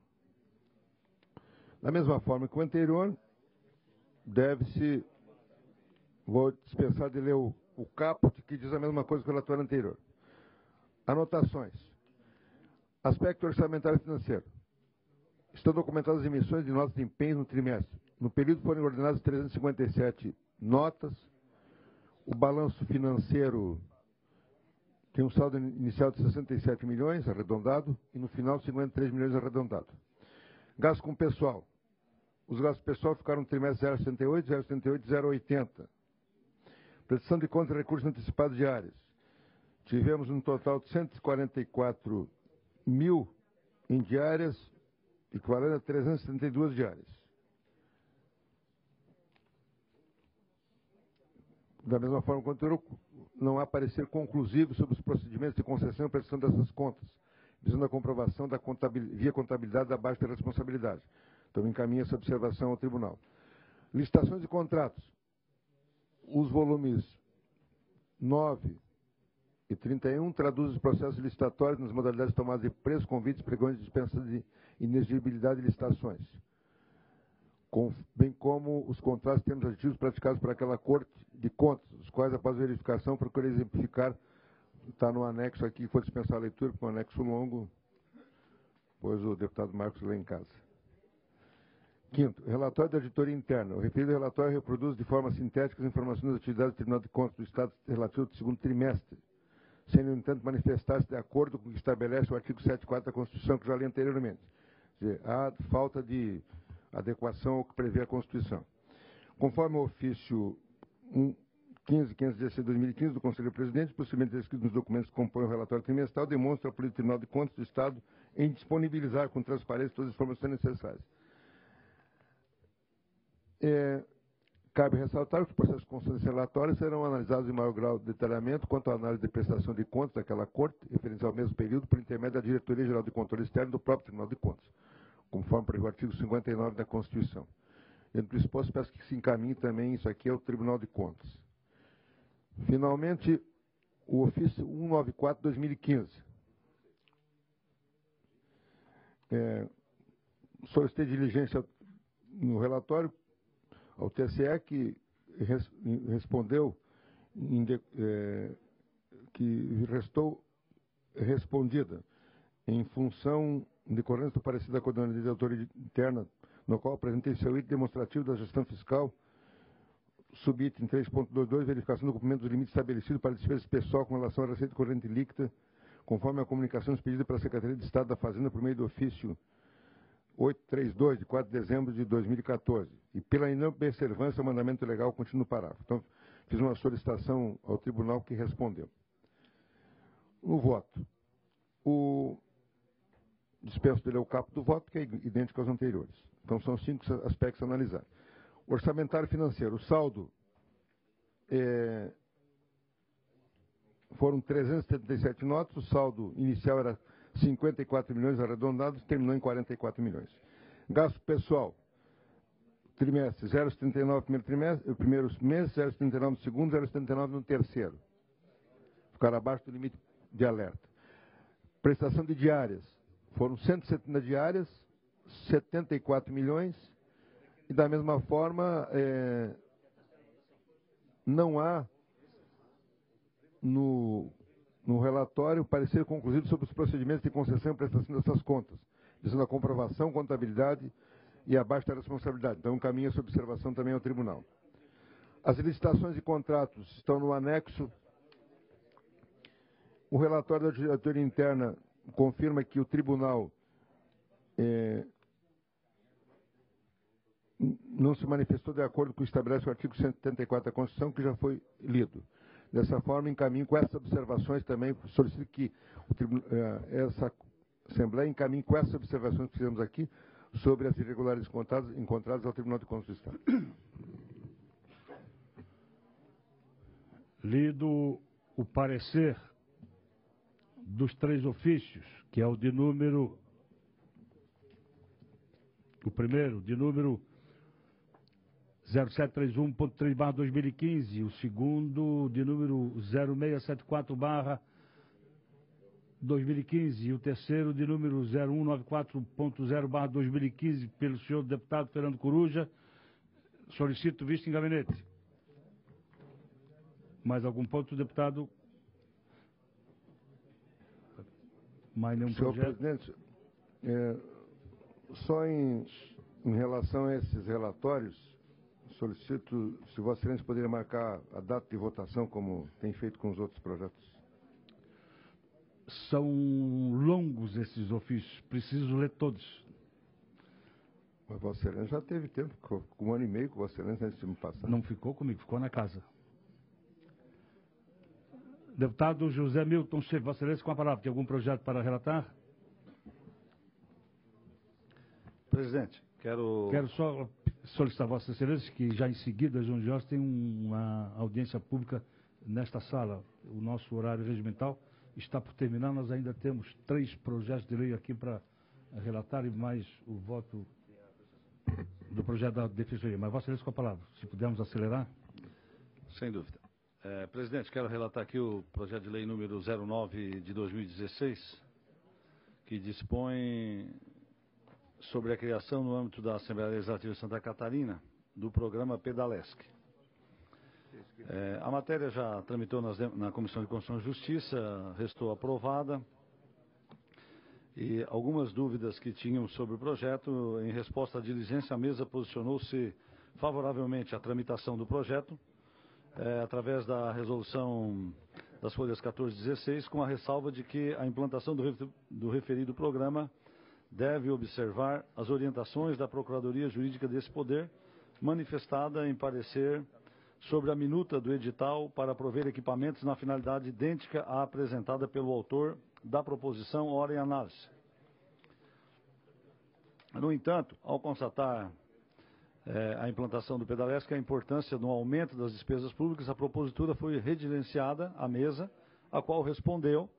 Da mesma forma que o anterior, deve-se... Vou dispensar de ler o caput, que diz a mesma coisa que o relatório anterior. Anotações. Aspecto orçamentário e financeiro. Estão documentadas as emissões de notas de empenho no trimestre. No período foram ordenadas 357 notas. O balanço financeiro tem um saldo inicial de 67 milhões, arredondado, e no final 53 milhões, arredondado. Gasto com pessoal. Os gastos pessoal ficaram no trimestre 0,68, 0,78 e 0,80. Prestação de contas e recursos antecipados diários. Tivemos um total de 144 mil em diárias, equivalendo a 372 diárias. Da mesma forma quanto não há parecer conclusivo sobre os procedimentos de concessão e prestação dessas contas, visando a comprovação da via contabilidade da baixa responsabilidade. Então, encaminha essa observação ao tribunal. Licitações e contratos. Os volumes 9 e 31 traduzem os processos licitatórios nas modalidades de tomada de preço, convites, pregões, dispensas de inexigibilidade de licitações, bem como os contratos de termos aditivos praticados por aquela Corte de Contas, os quais, após verificação, procurei exemplificar. Está no anexo aqui, foi dispensar a leitura, porque é um anexo longo, pois o deputado Marcos lê em casa. Quinto, relatório da auditoria interna. O referido relatório reproduz de forma sintética as informações das atividades do Tribunal de Contas do Estado relativo ao segundo trimestre, sem, no entanto, manifestar-se de acordo com o que estabelece o artigo 7.4 da Constituição, que já li anteriormente. Quer dizer, há falta de adequação ao que prevê a Constituição. Conforme o ofício 15.516/2015 do Conselho Presidente, possivelmente descrito nos documentos que compõem o relatório trimestral, demonstra a política do Tribunal de Contas do Estado em disponibilizar com transparência todas as informações necessárias. Cabe ressaltar que os processos constantes relatórios serão analisados em maior grau de detalhamento quanto à análise de prestação de contas daquela Corte, referente ao mesmo período, por intermédio da Diretoria Geral de Controle Externo do próprio Tribunal de Contas, conforme prevê o artigo 59 da Constituição. Dentro do exposto, peço que se encaminhe também isso aqui ao Tribunal de Contas. Finalmente, o ofício 194/2015. Solicitei diligência no relatório ao TSE, que respondeu que restou respondida em função decorrente do parecer da Coordenadoria de Auditoria Interna, no qual apresentei seu item demonstrativo da gestão fiscal, subitem 3.22, verificação do cumprimento dos limites estabelecidos para despesas pessoal com relação à receita corrente líquida, conforme a comunicação expedida pela Secretaria de Estado da Fazenda por meio do ofício 832, de 4 de dezembro de 2014, e pela inobservância ao mandamento legal contínuo no parágrafo. Então, fiz uma solicitação ao tribunal que respondeu. No voto, dispenso de ler o caput do voto, que é idêntico aos anteriores. Então, são 5 aspectos a analisar. Orçamentário financeiro. O saldo foram 377 notas, o saldo inicial era 54 milhões arredondados, terminou em 44 milhões. Gasto pessoal, trimestre, 0,79 primeiro trimestre, primeiro mês, 0,79 no segundo, 0,79 no terceiro. Ficaram abaixo do limite de alerta. Prestação de diárias, foram 170 diárias, 74 milhões, e da mesma forma, não há no relatório parecer concluído sobre os procedimentos de concessão e prestação dessas contas, visando a comprovação, contabilidade e abaixo da responsabilidade. Então, encaminha essa observação também ao tribunal. As licitações e contratos estão no anexo. O relatório da auditoria interna confirma que o tribunal não se manifestou de acordo com o que estabelece o artigo 174 da Constituição, que já foi lido. Dessa forma, encaminho com essas observações também, solicito que essa Assembleia encaminhe com essas observações que fizemos aqui sobre as irregularidades encontradas ao Tribunal de Contas do Estado. Lido o parecer dos 3 ofícios, que é o de número... O primeiro, de número 0731.3/2015, o segundo, de número 0674/2015, e o terceiro, de número 0194.0/2015, pelo senhor deputado Fernando Coruja. Solicito vista em gabinete. Mais algum ponto, deputado? Mais nenhum Senhor projeto? presidente, só em relação a esses relatórios, solicito, se Vossa Excelência poderia marcar a data de votação, como tem feito com os outros projetos. São longos esses ofícios, preciso ler todos. Mas Vossa Excelência já teve tempo, ficou 1 ano e meio com Vossa Excelência antes de me passar. Não ficou comigo, ficou na casa. Deputado José Milton Chefe, Vossa Excelência, com a palavra. Tem algum projeto para relatar? Presidente, quero só solicitar a Vossa Excelência que já em seguida, João Jorge, tem uma audiência pública nesta sala. O nosso horário regimental está por terminar, nós ainda temos 3 projetos de lei aqui para relatar e mais o voto do projeto da Defensoria. Mas Vossa Excelência, com a palavra, se pudermos acelerar. Sem dúvida. Presidente, quero relatar aqui o projeto de lei número 09 de 2016, que dispõe sobre a criação no âmbito da Assembleia Legislativa de Santa Catarina do programa Pedalesc. A matéria já tramitou na Comissão de Constituição e Justiça, restou aprovada, e algumas dúvidas que tinham sobre o projeto, em resposta à diligência, a mesa posicionou-se favoravelmente à tramitação do projeto, através da resolução das folhas 14 e 16, com a ressalva de que a implantação do referido programa deve observar as orientações da Procuradoria Jurídica desse Poder, manifestada em parecer sobre a minuta do edital para prover equipamentos na finalidade idêntica à apresentada pelo autor da proposição ora em análise. No entanto, ao constatar a implantação do Pedalesc, a importância do aumento das despesas públicas, a propositura foi rediligenciada à mesa, a qual respondeu,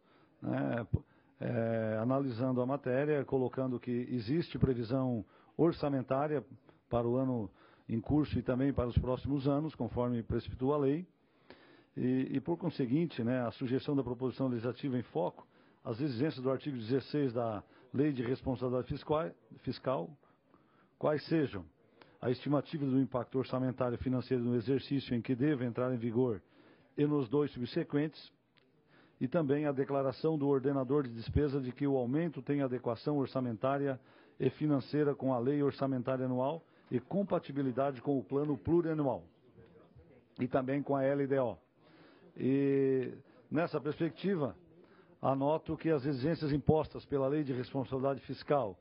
analisando a matéria, colocando que existe previsão orçamentária para o ano em curso e também para os próximos anos, conforme precipitua a lei. E por conseguinte, né, a sugestão da proposição legislativa em foco as exigências do artigo 16 da Lei de Responsabilidade Fiscal, quais sejam a estimativa do impacto orçamentário e financeiro no exercício em que deve entrar em vigor e nos 2 subsequentes, e também a declaração do ordenador de despesa de que o aumento tem adequação orçamentária e financeira com a lei orçamentária anual e compatibilidade com o plano plurianual e também com a LDO. E nessa perspectiva, anoto que as exigências impostas pela Lei de Responsabilidade Fiscal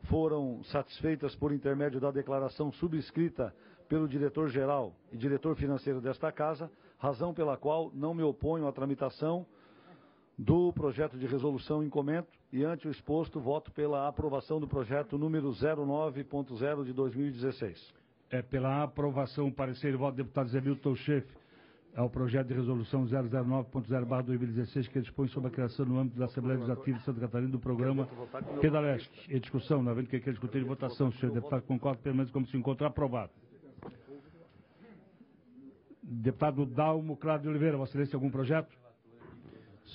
foram satisfeitas por intermédio da declaração subscrita pelo diretor-geral e diretor financeiro desta Casa, razão pela qual não me oponho à tramitação do projeto de resolução em comento e, ante o exposto, voto pela aprovação do projeto número 09.0 de 2016. É pela aprovação, parecer e voto do deputado Zé Milton Schaef ao projeto de resolução 009.0/2016, que dispõe sobre a criação no âmbito da Assembleia Legislativa de Santa Catarina do programa Queda Leste. Em discussão, não havendo que quer discutir em votação, senhor deputado concorda, permanece como se encontra aprovado. Deputado Dalmo Claro de Oliveira, Vossa Excelência, algum projeto?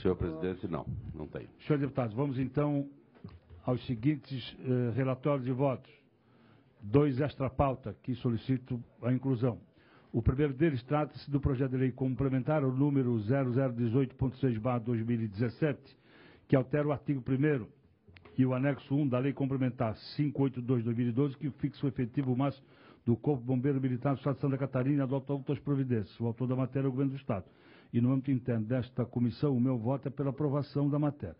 Senhor presidente, não tem. Senhor deputado, vamos então aos seguintes relatórios de votos. 2 extra-pauta que solicito a inclusão. O primeiro deles trata-se do projeto de lei complementar, o número 0018.6/2017, que altera o artigo 1º e o anexo 1 da lei complementar 582/2012, que fixa o efetivo máximo do Corpo Bombeiro Militar do Estado de Santa Catarina e adota outras providências. O autor da matéria é o Governo do Estado. E no âmbito interno desta comissão, o meu voto é pela aprovação da matéria.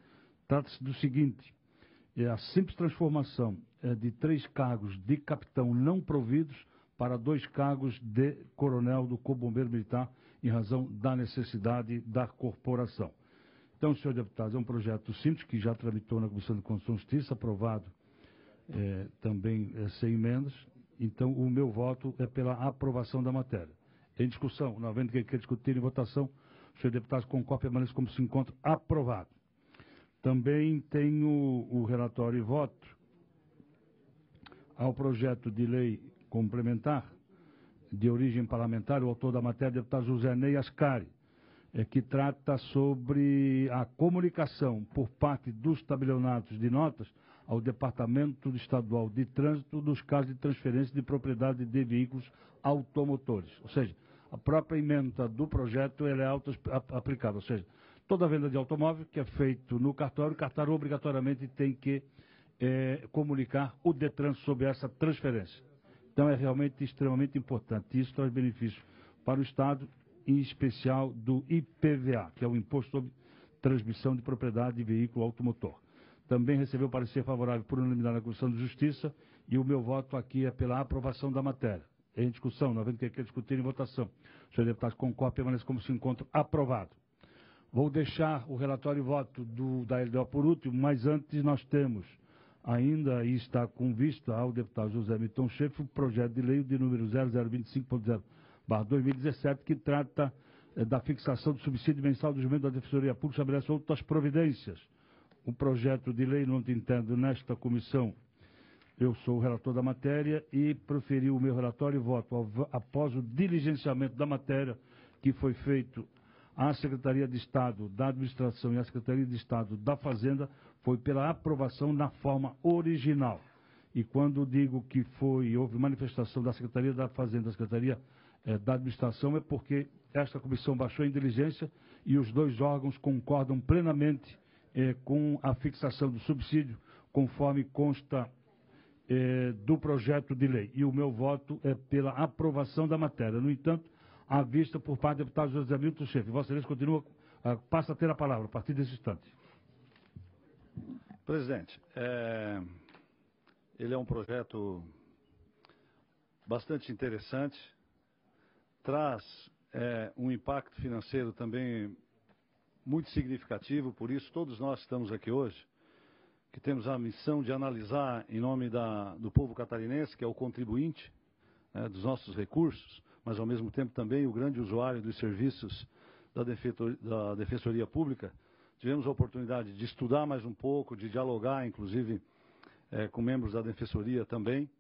Trata-se do seguinte: a simples transformação de 3 cargos de capitão não providos para 2 cargos de coronel do Corpo Bombeiro Militar, em razão da necessidade da corporação. Então, senhor deputado, é um projeto simples que já tramitou na Comissão de Constituição e Justiça, aprovado também sem emendas. Então, o meu voto é pela aprovação da matéria. Em discussão, não havendo quem quer discutir em votação, o senhor deputado concorda, permanece como se encontra aprovado. Também tenho o relatório e voto ao projeto de lei complementar de origem parlamentar, o autor da matéria, o deputado José Ney Ascari, que trata sobre a comunicação por parte dos tabelionados de notas ao Departamento Estadual de Trânsito dos casos de transferência de propriedade de veículos automotores. Ou seja, a própria emenda do projeto ela é auto-aplicável. Ou seja, toda venda de automóvel que é feito no cartório, o cartório obrigatoriamente tem que comunicar o DETRAN sobre essa transferência. Então é realmente extremamente importante. Isso traz benefícios para o Estado, em especial do IPVA, que é o Imposto sobre Transmissão de Propriedade de Veículo Automotor. Também recebeu parecer favorável por unanimidade na Comissão de Justiça e o meu voto aqui é pela aprovação da matéria. Em discussão, não havendo quem quer discutir em votação. O senhor deputado concorda, permanece como se encontra aprovado. Vou deixar o relatório e voto da LDO por último, mas antes nós temos ainda, e está com vista ao deputado José Milton Schaef, o projeto de lei de número 0025.0/2017, que trata da fixação do subsídio mensal dos membros da Defensoria Pública, estabelece outras providências. O projeto de lei, no âmbito interno nesta comissão, eu sou o relator da matéria e proferi o meu relatório e voto após o diligenciamento da matéria que foi feito à Secretaria de Estado da Administração e à Secretaria de Estado da Fazenda, foi pela aprovação na forma original. E quando digo que houve manifestação da Secretaria da Fazenda, da Secretaria da Administração, é porque esta comissão baixou em diligência e os 2 órgãos concordam plenamente com a fixação do subsídio, conforme consta do projeto de lei. E o meu voto é pela aprovação da matéria. No entanto, à vista por parte do deputado José Milton Schaef. Vossa Excelência passa a ter a palavra a partir desse instante. Presidente, ele é um projeto bastante interessante, traz um impacto financeiro também muito significativo, por isso todos nós estamos aqui hoje, que temos a missão de analisar em nome do povo catarinense, que é o contribuinte dos nossos recursos, mas ao mesmo tempo também o grande usuário dos serviços da Defensoria Pública. Tivemos a oportunidade de estudar mais um pouco, de dialogar, inclusive, com membros da Defensoria também,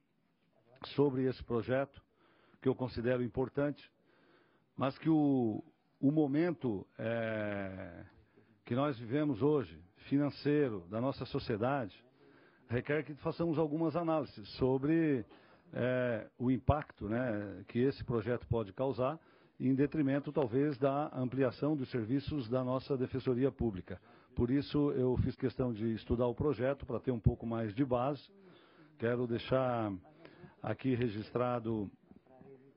sobre esse projeto. que eu considero importante, mas que o momento que nós vivemos hoje, financeiro, da nossa sociedade, requer que façamos algumas análises sobre o impacto, né, que esse projeto pode causar, em detrimento, talvez, da ampliação dos serviços da nossa Defensoria Pública. Por isso, eu fiz questão de estudar o projeto, para ter um pouco mais de base. Quero deixar aqui registrado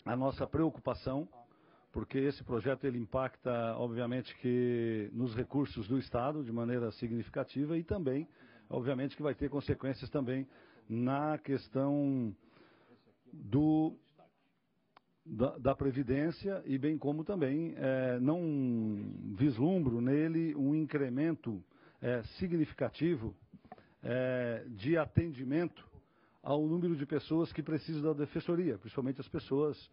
a nossa preocupação, porque esse projeto ele impacta, obviamente, que nos recursos do Estado, de maneira significativa, e também, obviamente, que vai ter consequências também na questão da Previdência, e bem como também não vislumbro nele um incremento significativo de atendimento ao número de pessoas que precisam da Defensoria, principalmente as pessoas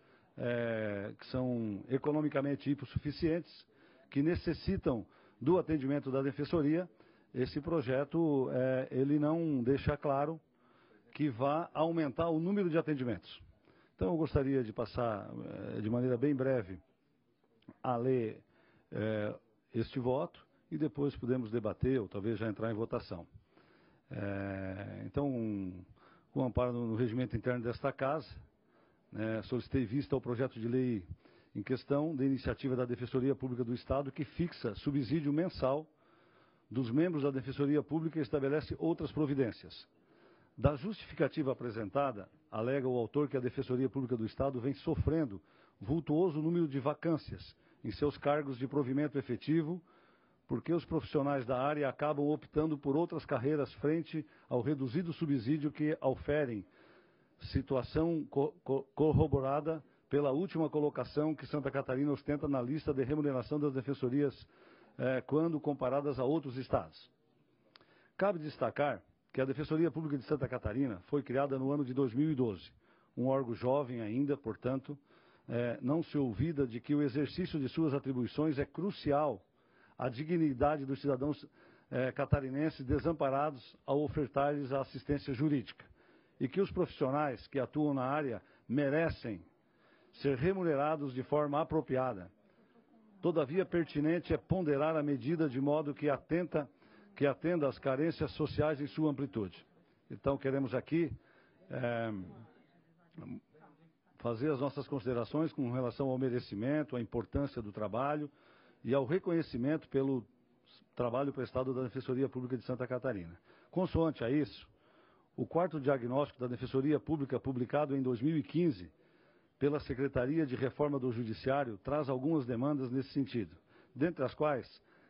que são economicamente hipossuficientes, que necessitam do atendimento da Defensoria. Esse projeto, ele não deixa claro que vá aumentar o número de atendimentos. Então, eu gostaria de passar, de maneira bem breve, a ler este voto, e depois podemos debater, ou talvez já entrar em votação. Então, com amparo no regimento interno desta Casa, solicitei vista ao projeto de lei em questão, de iniciativa da Defensoria Pública do Estado, que fixa subsídio mensal dos membros da Defensoria Pública e estabelece outras providências. Da justificativa apresentada, alega o autor que a Defensoria Pública do Estado vem sofrendo vultuoso número de vacâncias em seus cargos de provimento efetivo, porque os profissionais da área acabam optando por outras carreiras frente ao reduzido subsídio que auferem, situação corroborada pela última colocação que Santa Catarina ostenta na lista de remuneração das defensorias quando comparadas a outros estados. Cabe destacar que a Defensoria Pública de Santa Catarina foi criada no ano de 2012, um órgão jovem ainda, portanto, não se olvida de que o exercício de suas atribuições é crucial à dignidade dos cidadãos catarinenses desamparados ao ofertar-lhes a assistência jurídica, e que os profissionais que atuam na área merecem ser remunerados de forma apropriada. Todavia, pertinente é ponderar a medida de modo que atenda às carências sociais em sua amplitude. Então, queremos aqui fazer as nossas considerações com relação ao merecimento, à importância do trabalho e ao reconhecimento pelo trabalho prestado da Defensoria Pública de Santa Catarina. Consoante a isso, o quarto diagnóstico da Defensoria Pública, publicado em 2015, pela Secretaria de Reforma do Judiciário, traz algumas demandas nesse sentido, dentre as quais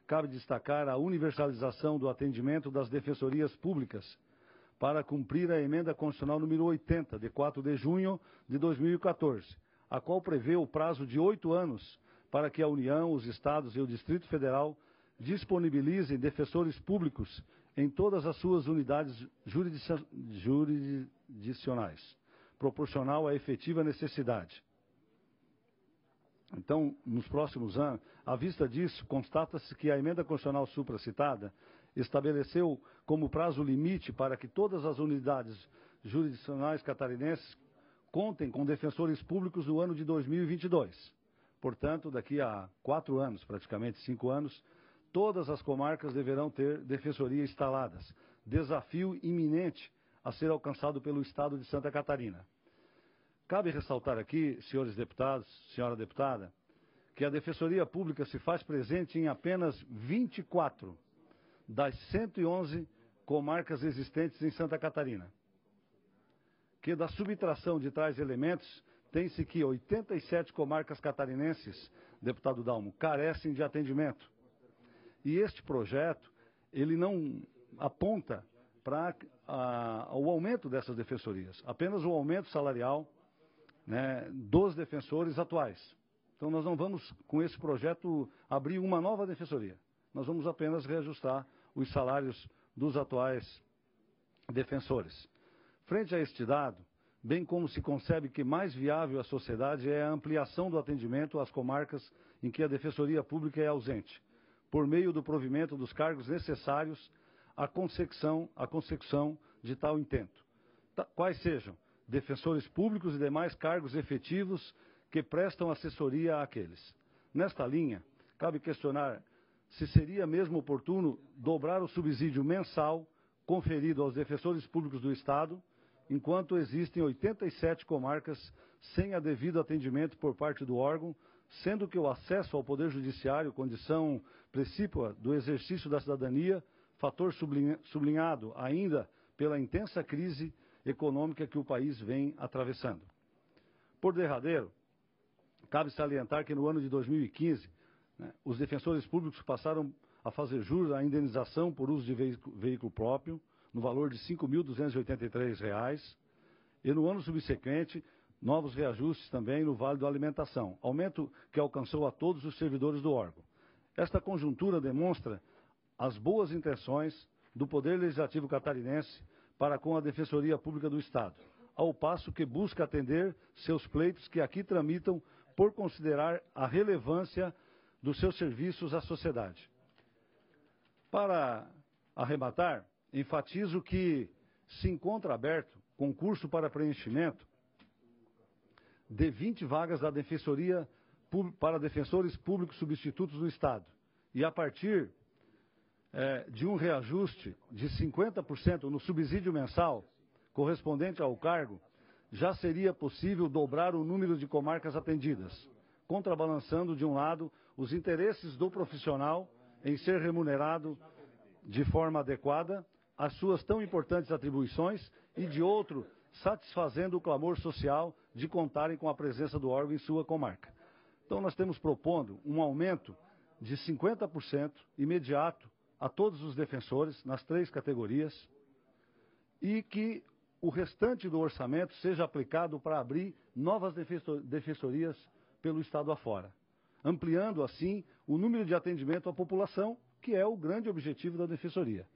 cabe destacar a universalização do atendimento das defensorias públicas para cumprir a emenda constitucional número 80, de 4 de junho de 2014, a qual prevê o prazo de 8 anos para que a União, os Estados e o Distrito Federal disponibilizem defensores públicos em todas as suas unidades jurisdicionais, proporcional à efetiva necessidade. Então, nos próximos anos, à vista disso, constata-se que a emenda constitucional supracitada estabeleceu como prazo limite para que todas as unidades jurisdicionais catarinenses contem com defensores públicos no ano de 2022. Portanto, daqui a 4 anos, praticamente 5 anos, todas as comarcas deverão ter defensoria instaladas. Desafio iminente a ser alcançado pelo Estado de Santa Catarina. Cabe ressaltar aqui, senhores deputados, senhora deputada, que a Defensoria Pública se faz presente em apenas 24 das 111 comarcas existentes em Santa Catarina. Que da subtração de tais elementos, tem-se que 87 comarcas catarinenses, deputado Dalmo, carecem de atendimento. E este projeto, ele não aponta para o aumento dessas defensorias, apenas o aumento salarial, dos defensores atuais. Então, nós não vamos, com esse projeto, abrir uma nova defensoria. Nós vamos apenas reajustar os salários dos atuais defensores. Frente a este dado, bem como se concebe que mais viável à sociedade é a ampliação do atendimento às comarcas em que a Defensoria Pública é ausente, por meio do provimento dos cargos necessários à consecução de tal intento, quais sejam defensores públicos e demais cargos efetivos que prestam assessoria àqueles. Nesta linha, cabe questionar se seria mesmo oportuno dobrar o subsídio mensal conferido aos defensores públicos do Estado, enquanto existem 87 comarcas sem a devido atendimento por parte do órgão, sendo que o acesso ao Poder Judiciário, condição precípua do exercício da cidadania, fator sublinhado ainda pela intensa crise econômica que o país vem atravessando. Por derradeiro, cabe salientar que no ano de 2015, os defensores públicos passaram a fazer jus à indenização por uso de veículo próprio, no valor de R$ 5.283, e no ano subsequente, novos reajustes também no Vale da Alimentação, aumento que alcançou a todos os servidores do órgão. Esta conjuntura demonstra as boas intenções do Poder Legislativo catarinense para com a Defensoria Pública do Estado, ao passo que busca atender seus pleitos que aqui tramitam por considerar a relevância dos seus serviços à sociedade. Para arrematar, enfatizo que se encontra aberto concurso para preenchimento de 20 vagas da Defensoria para defensores públicos substitutos do Estado. E a partir de um reajuste de 50% no subsídio mensal correspondente ao cargo, já seria possível dobrar o número de comarcas atendidas, contrabalançando, de um lado, os interesses do profissional em ser remunerado de forma adequada às suas tão importantes atribuições e, de outro, satisfazendo o clamor social de contarem com a presença do órgão em sua comarca. Então, nós temos propondo um aumento de 50% imediato a todos os defensores, nas 3 categorias, e que o restante do orçamento seja aplicado para abrir novas defensorias pelo Estado afora, ampliando, assim, o número de atendimento à população, que é o grande objetivo da Defensoria.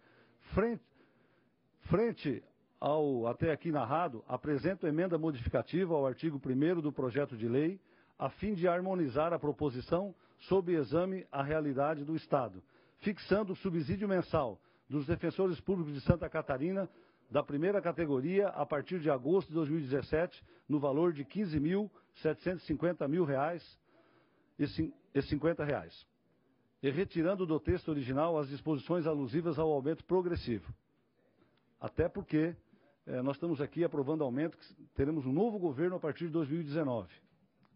Frente ao até aqui narrado, apresento emenda modificativa ao artigo 1º do projeto de lei, a fim de harmonizar a proposição sob exame à realidade do Estado, fixando o subsídio mensal dos defensores públicos de Santa Catarina da primeira categoria a partir de agosto de 2017 no valor de R$ 15.750,50 e retirando do texto original as disposições alusivas ao aumento progressivo. Até porque nós estamos aqui aprovando aumento, que teremos um novo governo a partir de 2019,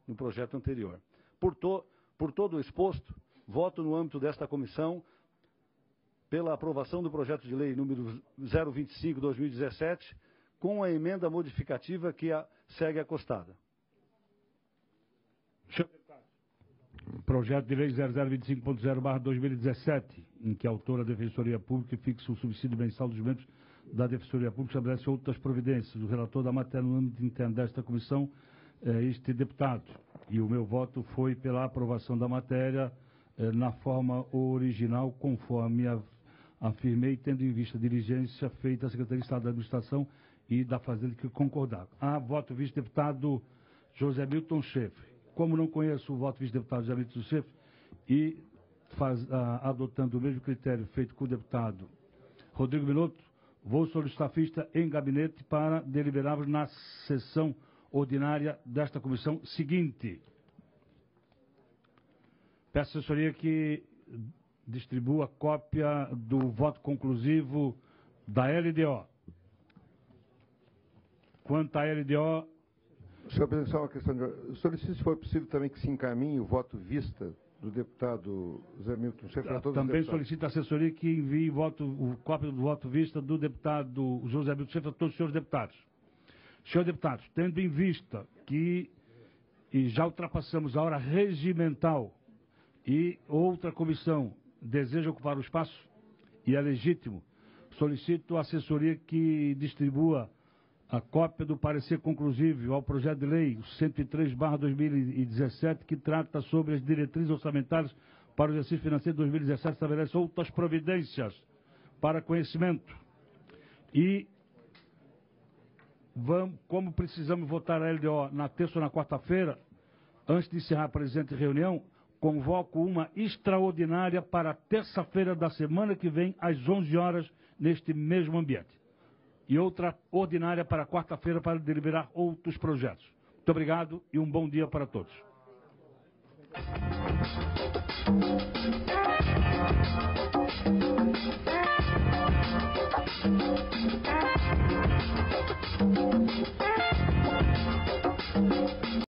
no projeto anterior. Por todo o exposto, voto no âmbito desta comissão pela aprovação do projeto de lei número 025/2017, com a emenda modificativa que segue acostada. Projeto de lei 0025.0/2017, em que a autora da Defensoria Pública fixa o subsídio mensal dos membros da Defensoria Pública e estabelece outras providências. O relator da matéria no âmbito interno desta comissão é este deputado. E o meu voto foi pela aprovação da matéria na forma original, conforme afirmei, tendo em vista a diligência feita à Secretaria de Estado da Administração e da Fazenda que concordaram. Voto vice-deputado José Milton Schaeffer. Como não conheço o voto vice-deputado José Milton Schaeffer e adotando o mesmo critério feito com o deputado Rodrigo Minotto, vou solicitar vista em gabinete para deliberarmos na sessão ordinária desta comissão seguinte. Peço à assessoria que distribua cópia do voto conclusivo da LDO. Quanto à LDO... Senhor presidente, só uma questão de... Solicito, se for possível, também que se encaminhe o voto vista do deputado Zé Milton Schaeffer a todos também os deputados. solicito à assessoria que envie cópia do voto vista do deputado José Milton Schaeffer a todos os senhores deputados. Senhores deputados, tendo em vista que já ultrapassamos a hora regimental e outra comissão deseja ocupar o espaço, e é legítimo, solicito à assessoria que distribua a cópia do parecer conclusivo ao projeto de lei 103/2017, que trata sobre as diretrizes orçamentárias para o exercício financeiro de 2017, estabelece outras providências para conhecimento. E como precisamos votar a LDO na terça ou na quarta-feira, antes de encerrar a presente reunião, convoco uma extraordinária para terça-feira da semana que vem, às 11 horas, neste mesmo ambiente. e outra ordinária para quarta-feira para deliberar outros projetos. Muito obrigado e um bom dia para todos.